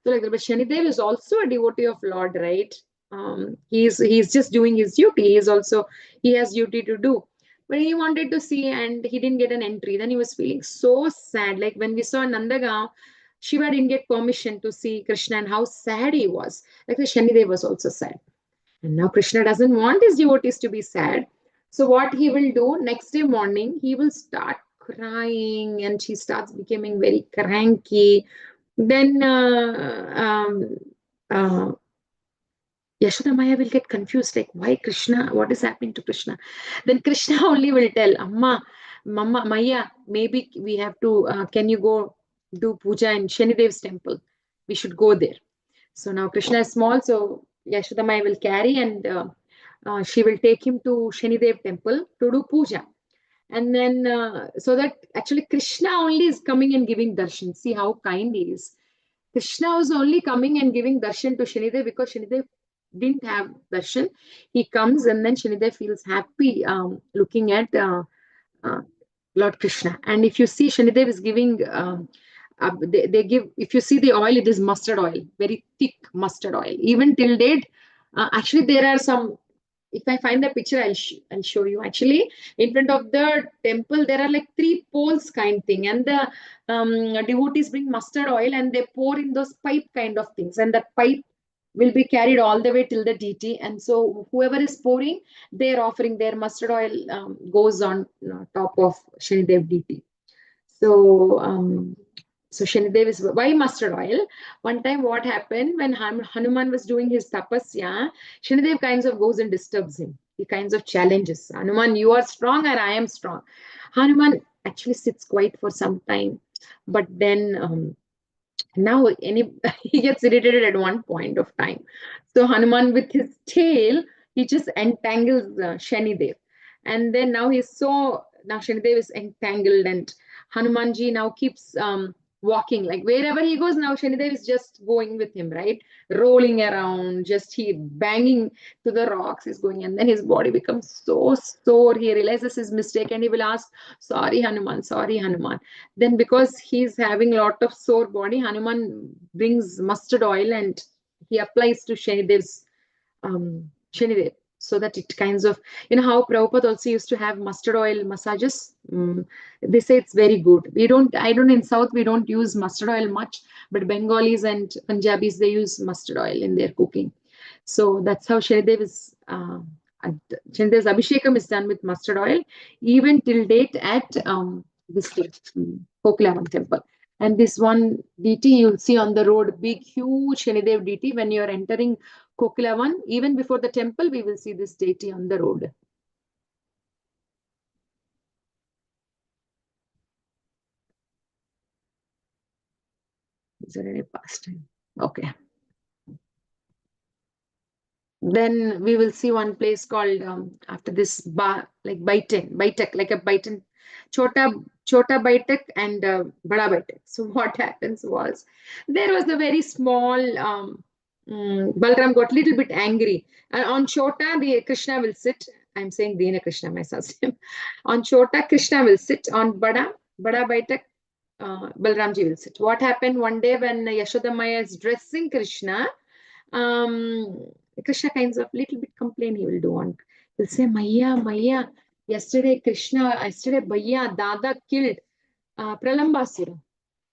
So like that. But Shanidev is also a devotee of Lord, right? He's just doing his duty. He has duty to do. But he wanted to see and he didn't get an entry. Then he was feeling so sad. Like when we saw Nandagaon, Shiva didn't get permission to see Krishna and how sad he was. Like the Shanidev was also sad. And now Krishna doesn't want his devotees to be sad. So what he will do next day morning, he will start crying and she starts becoming very cranky. Then Yashoda Maya will get confused, like, why Krishna? What is happening to Krishna? Then Krishna only will tell, Amma, Mama, Maya, maybe we have to, can you go do puja in Shanidev's temple? We should go there. So now Krishna is small, so Yashoda Maya will carry and she will take him to Shanidev temple to do puja. And then, so that actually Krishna only is coming and giving darshan. See how kind he is. Krishna was only coming and giving darshan to Shanidev because Shanidev didn't have darshan. He comes and then Shanidev feels happy looking at Lord Krishna. And if you see, Shanidev is giving, they give, if you see the oil, it is mustard oil, very thick mustard oil. Even till date, actually there are some, if I find the picture, I'll show you. Actually, in front of the temple, there are like 3 poles kind thing. And the devotees bring mustard oil and they pour in those pipe kind of things. And that pipe will be carried all the way till the deity. And so whoever is pouring, they're offering their mustard oil, goes on top of Shanidev deity. So, so Shanidev is, why mustard oil? One time what happened when Hanuman was doing his tapasya, Shanidev kinds of goes and disturbs him. He kinds of challenges, Hanuman, you are strong or I am strong. Hanuman actually sits quiet for some time, but then now he gets irritated at one point of time. So Hanuman with his tail, he just entangles Shanidev. And then now now Shanidev is entangled, and Hanumanji now keeps walking. Like wherever he goes, now Shanidev is just going with him, right? Rolling around, just he banging to the rocks is going. And then his body becomes so sore. He realizes his mistake and he will ask, sorry Hanuman, sorry Hanuman. Then because he's having a lot of sore body, Hanuman brings mustard oil and he applies to Shanidev's Shanidev, so that it kinds of, you know how Prabhupada also used to have mustard oil massages. They say it's very good. I don't, in South, we don't use mustard oil much, but Bengalis and Punjabis, they use mustard oil in their cooking. So that's how Shanidev is, Shanidev's Abhishekam is done with mustard oil, even till date at this Kokilavan temple. And this one deity you'll see on the road, big, huge Shanidev deity. When you're entering Kokilavan, even before the temple, we will see this deity on the road. Is there any pastime? Okay. Then we will see one place called, after this, like Baitak, like a Baitan, Chota Baitak and Bada Baitak. So what happens was, there was a very small, Balram got a little bit angry. And on Chota, the Krishna will sit. I'm saying Dina Krishna, my son. On Chota, Krishna will sit. On Bada Baitak, Balramji will sit. What happened one day when Yashoda Maya is dressing Krishna, Krishna kinds of little bit complain he will do on. He'll say, Maya, yesterday Bhaiya, Dada killed Pralambasura.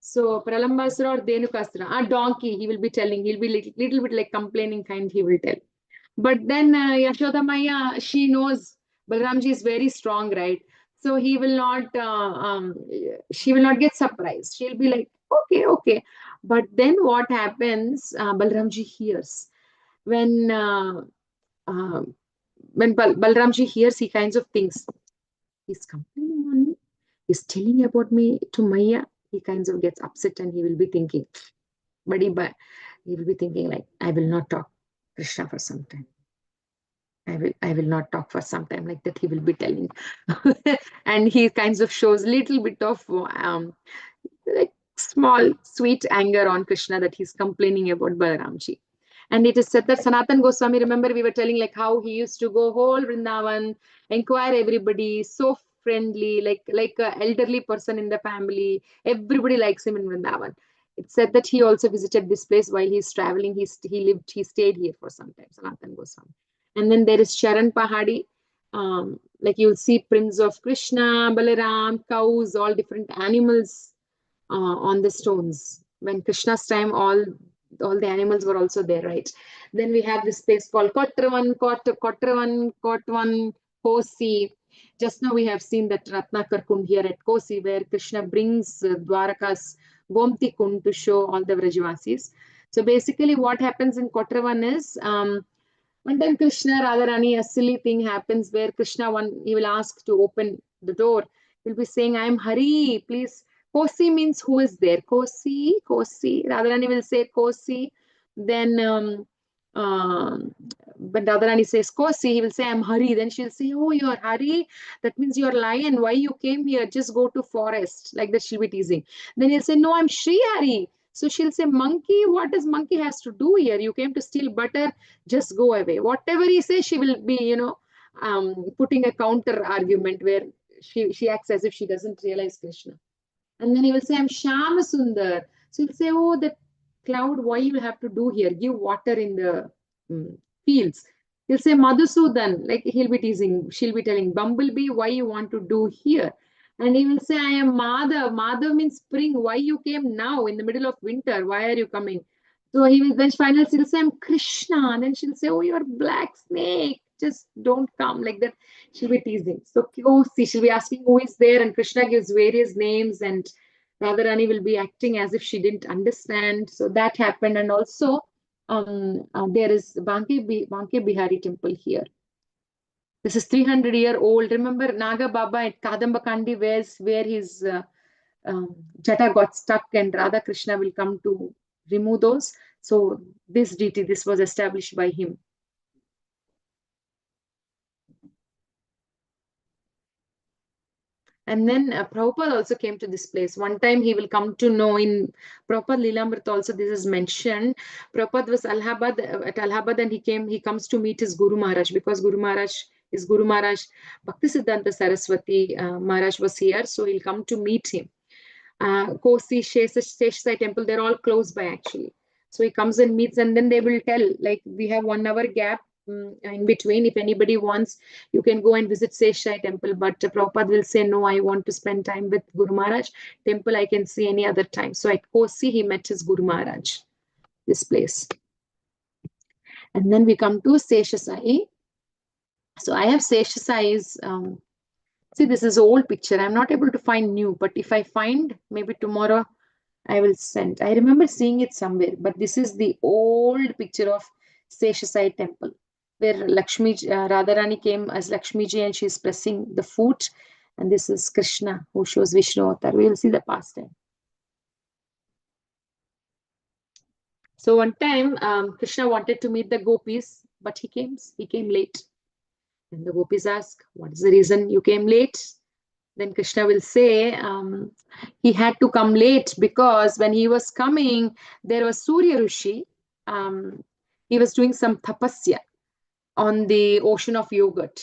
So Pralambasura or Dhenukasura, a donkey, he will be telling, he'll be little bit like complaining kind, he will tell. But then Yashoda Maya, she knows Balramji is very strong, right? So he will not, she will not get surprised. She'll be like, okay. But then what happens, Balramji hears. When Balramji hears, he kinds of thinks, he's complaining on me, he's telling about me to Maya. He kinds of gets upset and he will be thinking, but he will be thinking like, I will not talk Krishna for some time. I will not talk for some time, like that he will be telling. And he kinds of shows little bit of like small sweet anger on Krishna, that he's complaining about Balaramji. And it is said that Sanatan Goswami, remember we were telling like how he used to go whole Vrindavan, inquire everybody, so friendly, like an elderly person in the family. Everybody likes him in Vrindavan. It's said that he also visited this place while he's traveling. He stayed here for some time, Sanatan Goswami. And then there is Charan Pahadi. Like you'll see prints of Krishna, Balaram, cows, all different animals on the stones. When Krishna's time, all the animals were also there, right? Then we have this place called Kotravan, Kosi. Just now we have seen that Ratnakar Kund here at Kosi, where Krishna brings Dwaraka's Gomti Kund to show all the Vrajavasis. So basically what happens in Kotravan is, one time Krishna, Radharani, a silly thing happens where Krishna, he will ask to open the door. He'll be saying, I am Hari, please. Kosi means who is there. Kosi. Radharani will say Kosi. Then when Radharani says Kosi, he will say, I am Hari. Then she'll say, oh, you are Hari. That means you are lion. Why you came here? Just go to forest. Like that she'll be teasing. Then he'll say, no, I'm Sri Hari. So she'll say, monkey, what does monkey has to do here? You came to steal butter, just go away. Whatever he says, she will be, putting a counter argument where she acts as if she doesn't realize Krishna. And then he will say, I'm Shama Sundar. So he'll say, oh, the cloud, why you have to do here? Give water in the fields. He'll say, Madhusudan, like he'll be teasing. She'll be telling, Bumblebee, why you want to do here? And he will say, I am Madhav. Madhav means spring. Why you came now in the middle of winter? Why are you coming? So he will then finally she'll say, I'm Krishna. And then she'll say, oh, you're black snake. Just don't come, like that. She'll be teasing. So oh, see, she'll be asking who is there, and Krishna gives various names, and Radharani will be acting as if she didn't understand. So that happened. And also there is Banke Bihari temple here. This is 300-year-old. Remember Naga Baba at Kadambakandi, where his Jata got stuck, and Radha Krishna will come to remove those. So this deity, this was established by him. And then Prabhupada also came to this place. One time he will come to know in Prabhupada Lilamrita also this is mentioned. Prabhupada was at Allahabad, and he comes to meet his Guru Maharaj, because Guru Maharaj Bhaktisiddhanta Saraswati Maharaj was here. So he'll come to meet him. Kosi, Sheshasai temple, they're all close by actually. So he comes and meets, and then they will tell, like, we have 1 hour gap in between. If anybody wants, you can go and visit Sheshasai temple. But Prabhupada will say, no, I want to spend time with Guru Maharaj. Temple I can see any other time. So at Kosi, he met his Guru Maharaj, this place. And then we come to Sheshasai. So I have Sheshasai's, see, this is old picture. I'm not able to find new, but if I find, maybe tomorrow I will send. I remember seeing it somewhere, but this is the old picture of Sheshasai temple, where Lakshmi, Radharani came as Lakshmi ji, and she's pressing the foot. And this is Krishna, who shows Vishnu avatar. We will see the pastime. So one time, Krishna wanted to meet the gopis, but he came late. And the gopis ask, what is the reason you came late? Then Krishna will say, he had to come late because when he was coming, there was Surya Rishi. He was doing some tapasya on the ocean of yogurt.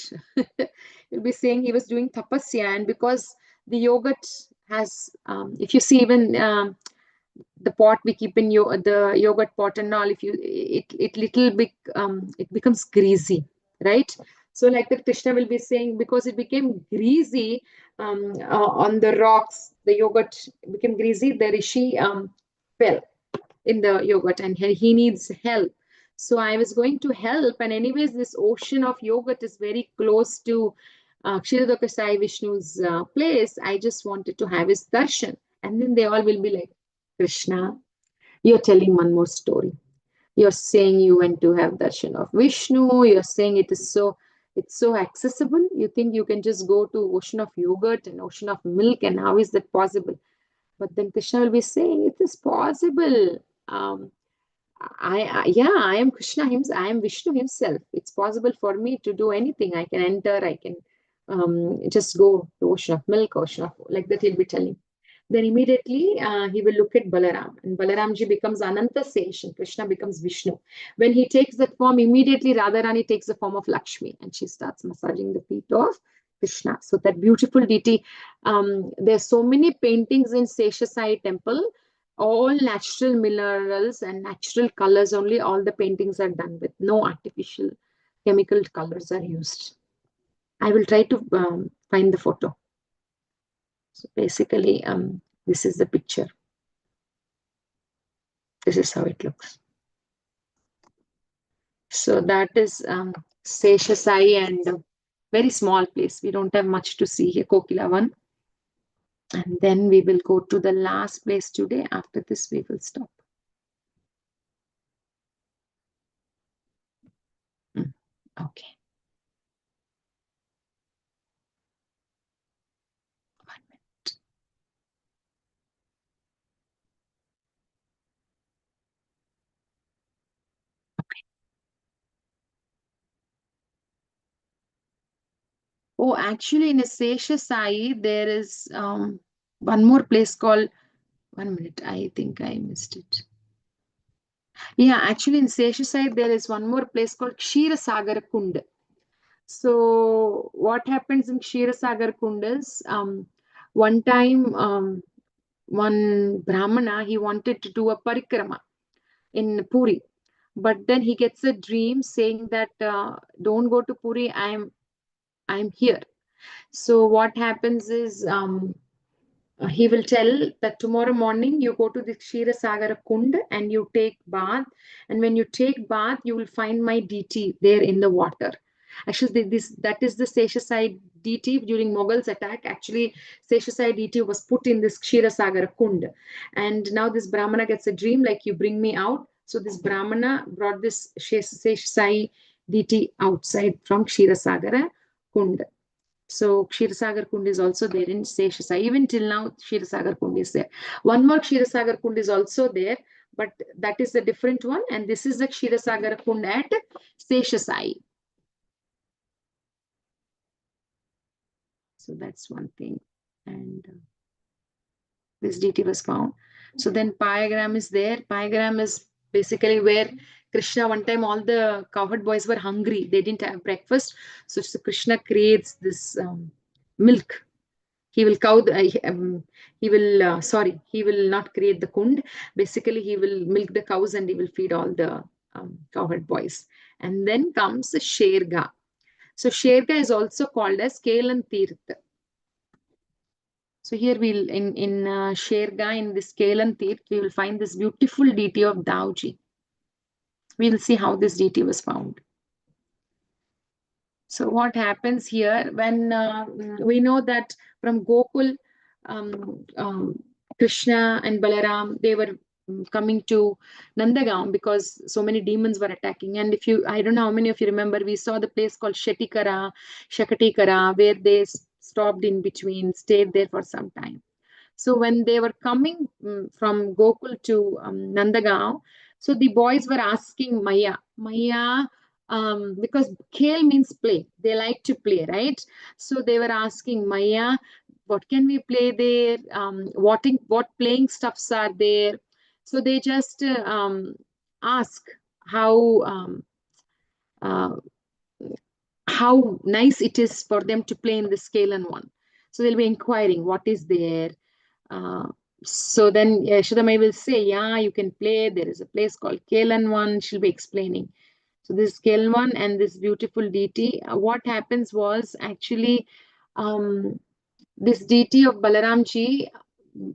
He'll be saying he was doing tapasya, and because the yogurt has, if you see even the pot we keep in the yogurt pot and all, if you it little bit it becomes greasy, right? So like that, Krishna will be saying, because it became greasy on the rocks, the yogurt became greasy, the rishi fell in the yogurt, and he needs help. So I was going to help, and anyways, this ocean of yogurt is very close to Kshirodaka Sai Vishnu's place. I just wanted to have his darshan. And then they all will be like, Krishna, you're telling one more story. You're saying you went to have darshan of Vishnu. You're saying it's so accessible. You think you can just go to ocean of yogurt and ocean of milk, and how is that possible? But then Krishna will be saying it is possible. I am Krishna himself. I am Vishnu himself. It's possible for me to do anything. I can enter. I can just go to ocean of milk, ocean of, like that. He'll be telling. Then immediately he will look at Balaram, and Balaramji becomes Ananta Sesh, and Krishna becomes Vishnu. When he takes that form, immediately Radharani takes the form of Lakshmi, and she starts massaging the feet of Krishna. So that beautiful deity. There's so many paintings in Sheshasai temple, all natural minerals and natural colors only. All the paintings are done with no artificial chemical colors are used. I will try to find the photo. So basically, this is the picture. This is how it looks. So that is Sheshasai, and a very small place. We don't have much to see here, Kokilavan. And then we will go to the last place today. After this, we will stop. Okay. Oh, actually, in a Sheshasai, there is one more place called, 1 minute, I think I missed it. Yeah, actually, in Sheshasai, there is one more place called Kshirosagar Kund. So, what happens in Kshirosagar Kund is, one time, one Brahmana, he wanted to do a parikrama in Puri. But then he gets a dream saying that, don't go to Puri, I'm here. So what happens is he will tell that tomorrow morning you go to the Ksheerasagara Kund and you take bath. And when you take bath, you will find my deity there in the water. Actually, that is the Seshasai deity during Mughals attack. Actually, Seshasai deity was put in this Ksheerasagara Kund. And now this Brahmana gets a dream like, you bring me out. So this Brahmana brought this Seshasai deity outside from Ksheerasagara Kund. So Ksheerasagar Kund is also there in Seshasai. Even till now, Ksheerasagar Kund is there. One more Ksheerasagar Kund is also there, but that is a different one. And this is the Ksheerasagar Kund at Seshasai. So that's one thing. And this deity was found. So then Payagram is there. Payagram is basically where Krishna, one time all the cowherd boys were hungry. They didn't have breakfast. So Krishna creates this milk. He will he will not create the kund. Basically, he will milk the cows and he will feed all the cowherd boys. And then comes the Sheraghat. So Sheraghat is also called as Kelan Tirth. So here we'll in Sheraghat, in this Kelan Tirth, we will find this beautiful deity of Dauji. We will see how this deity was found. So what happens here when we know that from Gokul, Krishna and Balaram, they were coming to Nandagaon because so many demons were attacking. And if you, I don't know how many of you remember, we saw the place called Shakatikara, where they stopped in between, stayed there for some time. So when they were coming from Gokul to Nandagaon, so the boys were asking Maya, because Khel means play. They like to play, right? So they were asking Maya, what can we play there? What playing stuffs are there? So they just ask how nice it is for them to play in the Scalan one. So they'll be inquiring what is there. So then Shudamai will say, yeah, you can play. There is a place called Kelan one. She'll be explaining. So this Kelan one and this beautiful deity. What happens was actually this deity of Balaramji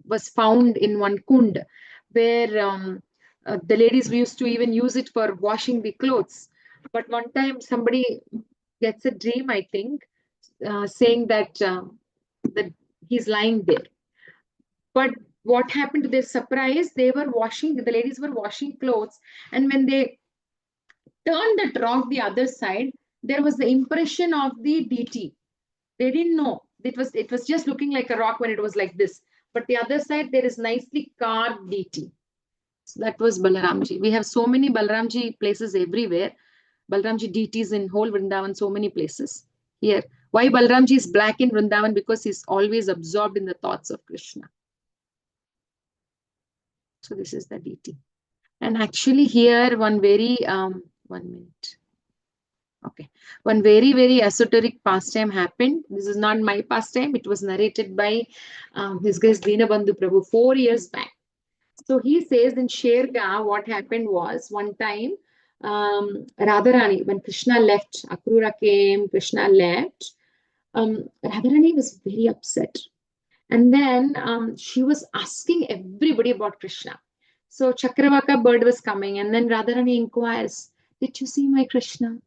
was found in one kund where the ladies used to even use it for washing the clothes. But one time somebody gets a dream, I think, saying that he's lying there. But what happened to their surprise, the ladies were washing clothes, and when they turned the rock the other side, there was the impression of the deity. They didn't know. It was just looking like a rock when it was like this. But the other side, there is nicely carved deity. So that was Balaramji. We have so many Balaramji places everywhere. Balaramji deities in whole Vrindavan, so many places. Here, why Balaramji is black in Vrindavan? Because he's always absorbed in the thoughts of Krishna. So this is the deity. And actually here one very, 1 minute. Okay. One very, very esoteric pastime happened. This is not my pastime. It was narrated by His Grace Dinabandhu Prabhu 4 years back. So he says in Sheraghat, what happened was one time, Radharani, when Krishna left, Akrura came, Krishna left, Radharani was very upset. And then she was asking everybody about Krishna. So Chakravaka bird was coming, and then Radharani inquires, did you see my Krishna?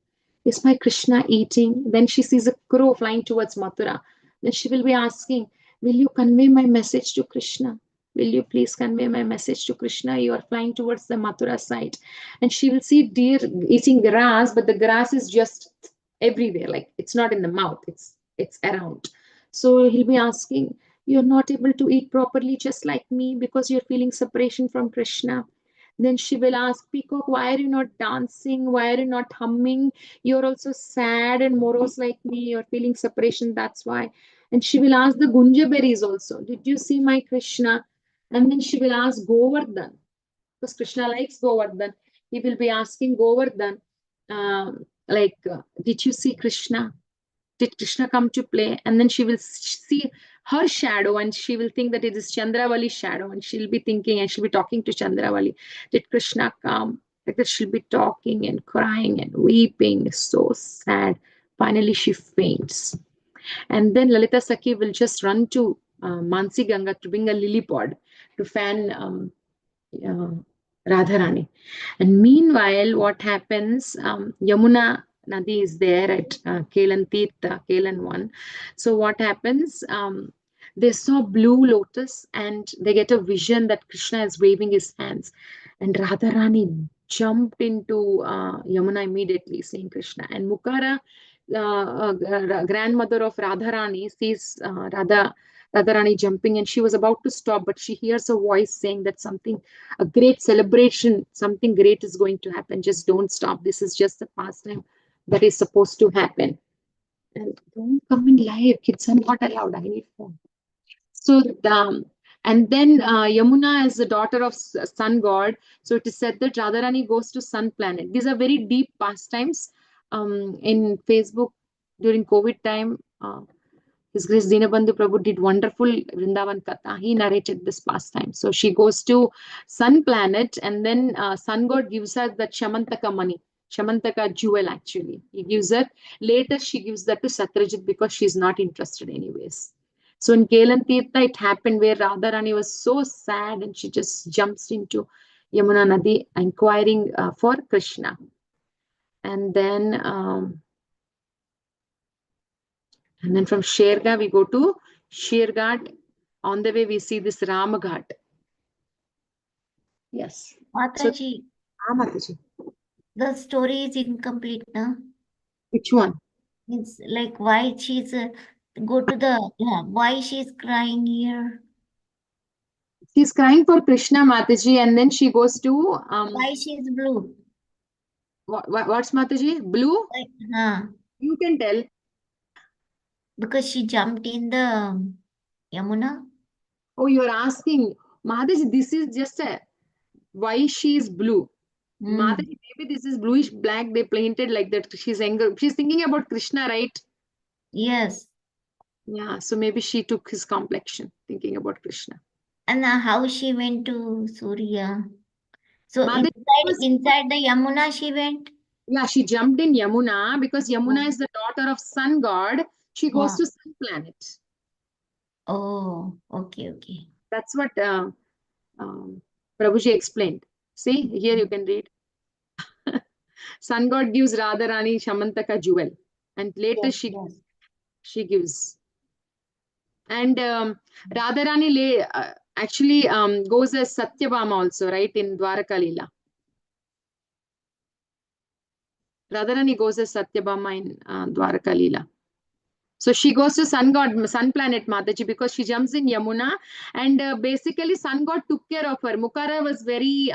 Is my Krishna eating? Then she sees a crow flying towards Mathura. Then she will be asking, will you convey my message to Krishna? Will you please convey my message to Krishna? You are flying towards the Mathura side. And she will see deer eating grass, but the grass is just everywhere. Like it's not in the mouth, it's around. So he'll be asking, you're not able to eat properly just like me because you're feeling separation from Krishna. Then she will ask, Peacock, why are you not dancing? Why are you not humming? You're also sad and morose like me. You're feeling separation, that's why. And she will ask the Gunja berries also, did you see my Krishna? And then she will ask Govardhan, because Krishna likes Govardhan. He will be asking Govardhan, did you see Krishna? Did Krishna come to play? And then she will see her shadow and she will think that it is Chandravali's shadow, and she'll be thinking and she'll be talking to Chandravali. Did Krishna come? Like that, she'll be talking and crying and weeping, so sad. Finally, she faints. And then Lalita Sakhi will just run to Mansi Ganga to bring a lily pod to fan Radharani. And meanwhile, what happens? Yamuna Nadi is there at Kelan Tirtha, Kelan 1. So what happens? They saw blue lotus and they get a vision that Krishna is waving his hands. And Radharani jumped into Yamuna immediately, saying Krishna. And Mukara, grandmother of Radharani, sees Radharani jumping, and she was about to stop, but she hears a voice saying that a great celebration, something great is going to happen. Just don't stop. This is just a pastime that is supposed to happen. And don't come in live. Kids are not allowed. I need phone. So, and then Yamuna is the daughter of sun god. So it is said that Radharani goes to sun planet. These are very deep pastimes. In Facebook during COVID time, His Grace Dinabandhu Prabhu did wonderful Vrindavan Katha. He narrated this pastime. So she goes to sun planet, and then sun god gives her the Shamantaka money. Shamantaka jewel, actually. He gives her. Later, she gives that to Satyajit because she's not interested anyways. So in Kelan Tirtha, it happened where Radharani was so sad and she just jumps into Yamuna Nadi inquiring for Krishna. And then from Sheraghat, we go to Sheraghat. On the way, we see this Ramanaghat. Yes. Mataji, Mataji. the story is incomplete, no? Which one? It's like why she's why she's crying here? She's crying for Krishna, Mataji, and then she goes to Why she's blue? What's Mataji? Blue? You can tell. Because she jumped in the Yamuna. Oh, you're asking, Mataji, this is just why she is blue. Mataji, maybe this is bluish black. They painted like that. She's angry. She's thinking about Krishna, right? Yes. Yeah, so maybe she took his complexion, thinking about Krishna. And how she went to Surya. So Mataji, inside the Yamuna she went? Yeah, she jumped in Yamuna because Yamuna is the daughter of sun god. She goes to sun planet. Oh, okay. That's what Prabhuji explained. See, here you can read. Sun god gives Radharani Shamantaka jewel. And later she gives. And Radharani actually goes as Satyabhama also, right, in Dwaraka Leela. Radharani goes as Satyabhama in Dwaraka Leela. So she goes to sun planet Mataji because she jumps in Yamuna, and basically sun god took care of her. Mukara was very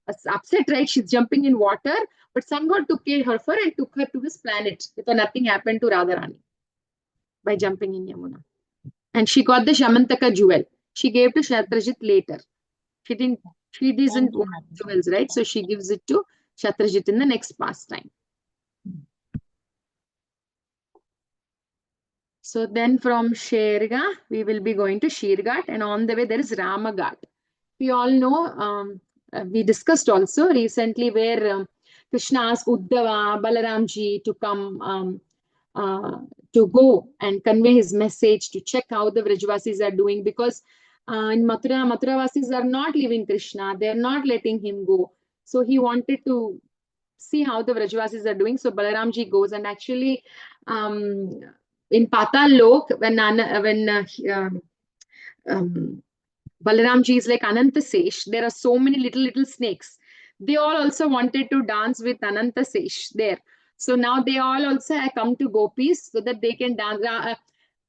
upset, right? She's jumping in water, but sun god took care of her and took her to his planet. So nothing happened to Radharani by jumping in Yamuna. And she got the Shamantaka jewel. She gave to Satyajit later. She doesn't want jewels, right? So she gives it to Satyajit in the next pastime. So then from Sheraghat, we will be going to Sheraghat, and on the way there is Ramanaghat. We all know, we discussed also recently where Krishna asked Uddhava, Balaramji to come to go and convey his message, to check how the Vrajavasis are doing, because in Mathuravasis are not leaving Krishna, they are not letting him go. So he wanted to see how the Vrajavasis are doing. So Balaramji goes, and actually in Patal Lok, when Balaramji is like Anantasesh, there are so many little snakes. They all also wanted to dance with Anantasesh there. So now they all also have come to gopis so that they can dance.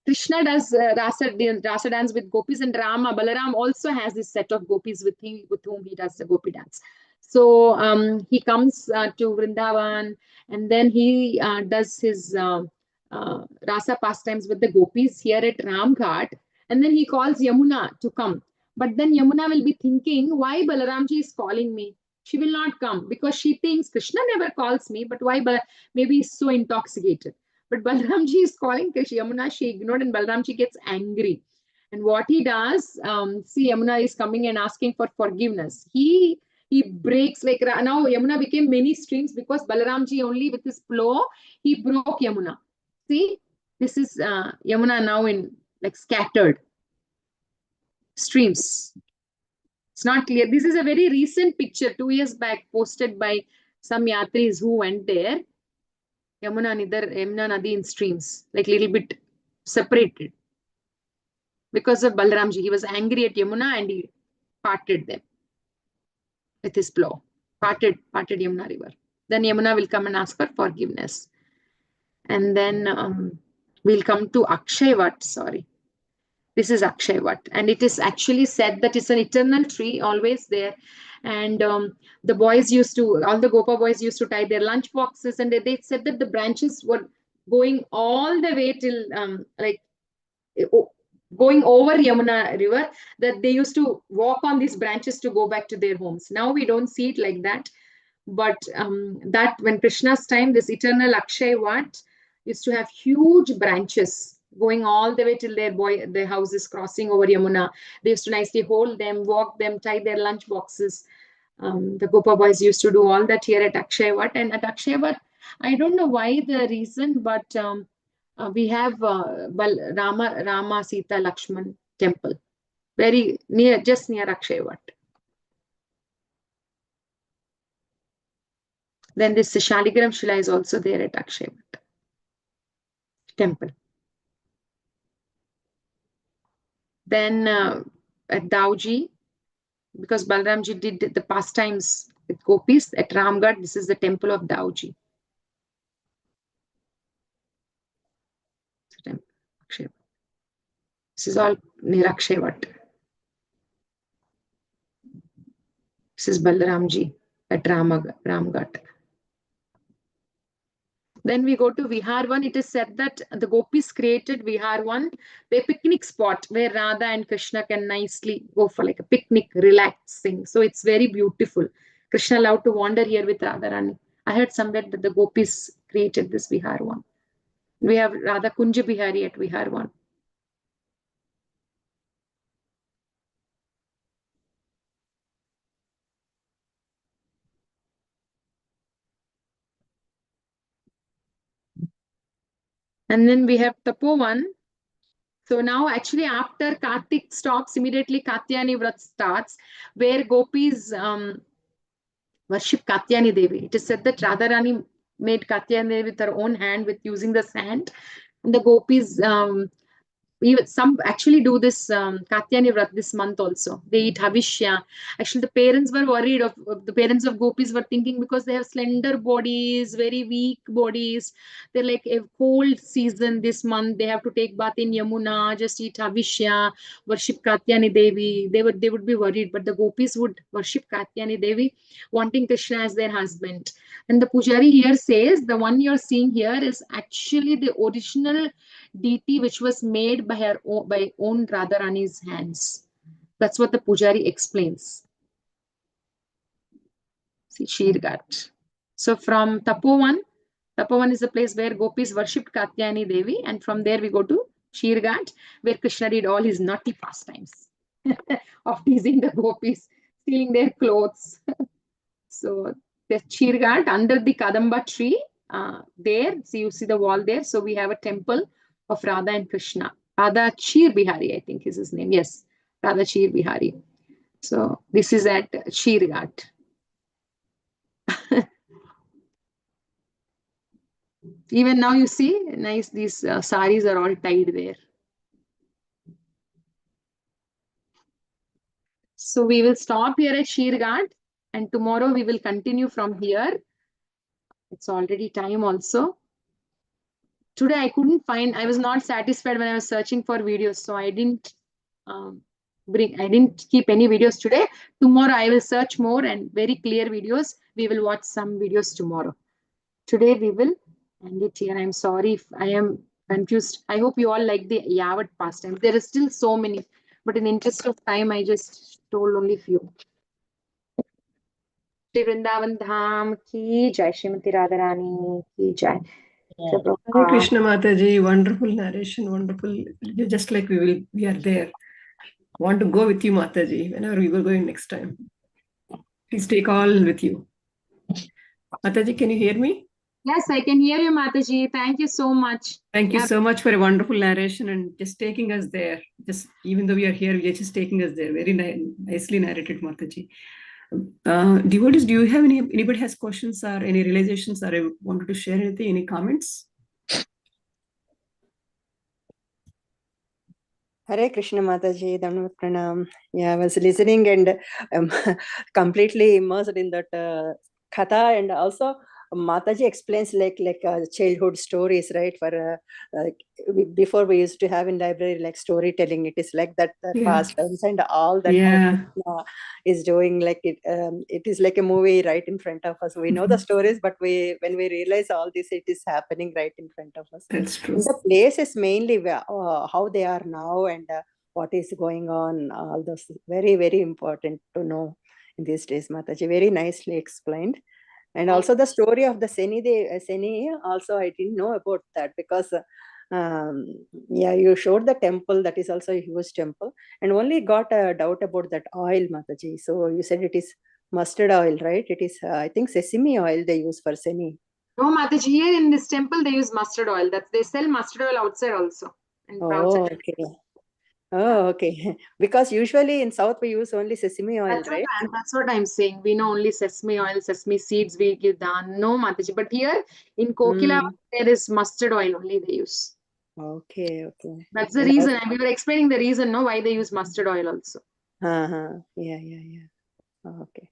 Krishna does rasa dance with gopis, and Balaram also has this set of gopis with whom he does the gopi dance. So he comes to Vrindavan, and then he does his rasa pastimes with the gopis here at Ramghat, and then he calls Yamuna to come. But then Yamuna will be thinking, why Balaramji is calling me? She will not come because she thinks Krishna never calls me, but why? Maybe he's so intoxicated. But Balaramji is calling Krishna. Yamuna, she ignored, and Balaramji gets angry. And what he does, see, Yamuna is coming and asking for forgiveness. He breaks, like now Yamuna became many streams because Balaramji only with his flow, he broke Yamuna. See, this is Yamuna now in like scattered. streams. It's not clear. This is a very recent picture, 2 years back, posted by some yatris who went there. Yamuna Nadi in streams, like little bit separated. Because of Balramji, he was angry at Yamuna and he parted them with his plow. Parted Yamuna river. Then Yamuna will come and ask for forgiveness. And then we'll come to Akshayavat, sorry. This is Akshayavat. And it is actually said that it's an eternal tree, always there. And the boys all the Gopa boys used to tie their lunch boxes, and they said that the branches were going all the way till going over Yamuna river, that they used to walk on these branches to go back to their homes. Now we don't see it like that. But that when Krishna's time, this eternal Akshayavat used to have huge branches going all the way till their houses crossing over Yamuna. They used to nicely hold them, walk them, tie their lunch boxes. The Gopa boys used to do all that here at Akshayavat. And at Akshayavat, I don't know why the reason, but we have Rama, Sita, Lakshman temple, very near, just near Akshayavat. Then this Shaligram Shila is also there at Akshayavat temple. Then at Dauji, because Balramji did the pastimes with gopis at Ramanaghat, this is the temple of Dauji. This is all near Akshayavat. This is Balramji at Ramanaghat. Then we go to Vihar 1. It is said that the gopis created Vihar 1, their picnic spot where Radha and Krishna can nicely go for like a picnic, relaxing. So it's very beautiful. Krishna allowed to wander here with Radharani. I heard somewhere that the gopis created this Vihar 1. We have Radha Kunja Bihari at Vihar 1. And then we have Tapovan. So now actually after Kartik stops, immediately Katyayani Vrat starts, where gopis worship Katyayani Devi. It is said that Radharani made Katyayani Devi with her own hand with using the sand. And the gopis, some actually do this Katyayani Vrat this month also. They eat Havishya. Actually, the parents were worried the parents of gopis were thinking, because they have slender bodies, very weak bodies. They're like a cold season this month. They have to take bath in Yamuna, just eat Havishya, worship Katyayani Devi. They would be worried, but the gopis would worship Katyayani Devi, wanting Krishna as their husband. And the Pujari here says the one you're seeing here is actually the original deity which was made by own Radharani's hands. That's what the Pujari explains. See, Sheraghat. So from Tapovan is the place where gopis worshipped Katyayani Devi, and from there we go to Sheraghat, where Krishna did all his naughty pastimes of teasing the gopis, stealing their clothes. So the Sheraghat under the Kadamba tree, there, so you see the wall there. So we have a temple of Radha and Krishna. Radha Chir Bihari, I think is his name. Yes, Radha Chir Bihari. So this is at Sheraghat. Even now you see, nice, these saris are all tied there. So we will stop here at Sheraghat, and tomorrow we will continue from here. It's already time also. Today I couldn't find, I was not satisfied when I was searching for videos, so I didn't keep any videos today. Tomorrow I will search more and very clear videos. We will watch some videos tomorrow. Today we will end it here. I'm sorry if I am confused. I hope you all like the Yavat pastimes. There are still so many, but in the interest of time, I just told only few. Shri Vrindavan Dham ki jai, Srimati Radharani ki jai. Hare Krishna Mataji, wonderful narration, wonderful. Just like we are there. Want to go with you, Mataji, whenever we were going next time. Please take all with you. Mataji, can you hear me? Yes, I can hear you, Mataji. Thank you so much. Thank you Yeah. so much for a wonderful narration and just taking us there. Just even though we are here, we are just taking us there. Very nicely narrated, Mataji. Devotees, do you have anybody has questions or any realizations or wanted to share anything, any comments? Hare Krishna Mataji, Dandavat Pranam. Yeah, I was listening and completely immersed in that katha, and also Mataji explains like childhood stories, right? For before we used to have in library like storytelling. It is like that Yeah. pastimes and all that Yeah. Krishna is doing. Like it is like a movie right in front of us. We know the stories, but when we realize all this, it is happening right in front of us. That's true. And the place is mainly how they are now and what is going on. All those very, very important to know in these days, Mataji. Very nicely explained. And also the story of the Seni also I didn't know about that, because you showed the temple. That is also a huge temple, and only got a doubt about that oil, Mataji. So you said it is mustard oil, right? It is I think sesame oil they use for Seni. No, Mataji, here in this temple they use mustard oil. That they sell mustard oil outside also. Oh, okay. Oh, okay. Because usually in South we use only sesame oil, right? That's what I'm saying. We know only sesame oil, sesame seeds we give dan. No, Mataji. But here in Kokila, there is mustard oil only they use. Okay. That's the And reason. And we were explaining the reason, no, why they use mustard oil also. Yeah. Okay.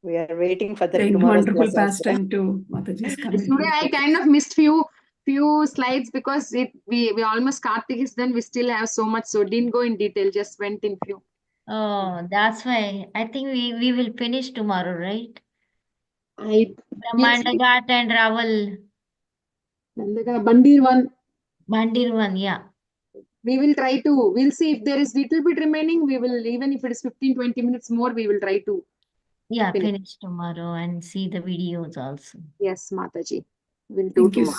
We are waiting for the Very tomorrow's wonderful class also. pastime too. Mataji's coming. Today I kind of missed few slides because we almost Kartik, then we still have so much, so didn't go in detail, just went in few. Oh, that's why. I think we will finish tomorrow, right? Yes, Ramanaghat and Raval. Bandir one. Yeah. We will try to, we'll see if there is little bit remaining, we will, even if it is 15-20 minutes more, we will try to. Yeah, finish tomorrow and see the videos also. Yes, Mataji. We'll do tomorrow.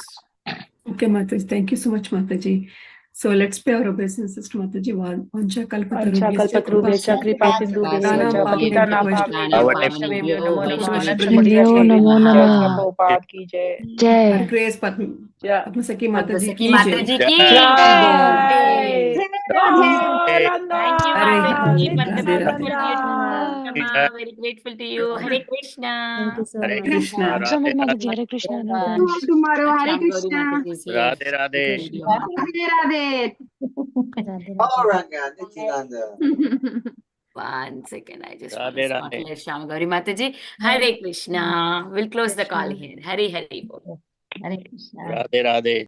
Okay, Mataji. Thank you so much, Mataji. So let's pay our obeisances to Mataji. Vancha Kalpatarubhyacha kripasindhubhyacha Pranam, patitana Pavanebhyo, pavanebhyo vaishnavebhyo namo namaha Purush Natsamudriya Pranam, Namo Jai Namah Prabhupada ki jai. Our grace Padmasakhi Mataji Padmasakhi ki jai. Mataji ki Jai. Thank you, Mataji. Padma, Radhe, grateful to you. Padma, very grateful to you. Hare Thank Krishna. you so Hare much. Krishna. So much, Mataji. Hare Krishna. Tomorrow, Hare Shambhavi Krishna. Mataji is here. Radhe. Video mark. Radhe. One second, I just want Radhe, to Radhe. spotlight Shambhavi Mataji. Hare Krishna. We'll close the call here. Hare Hare. Hare Krishna. Radhe Radhe.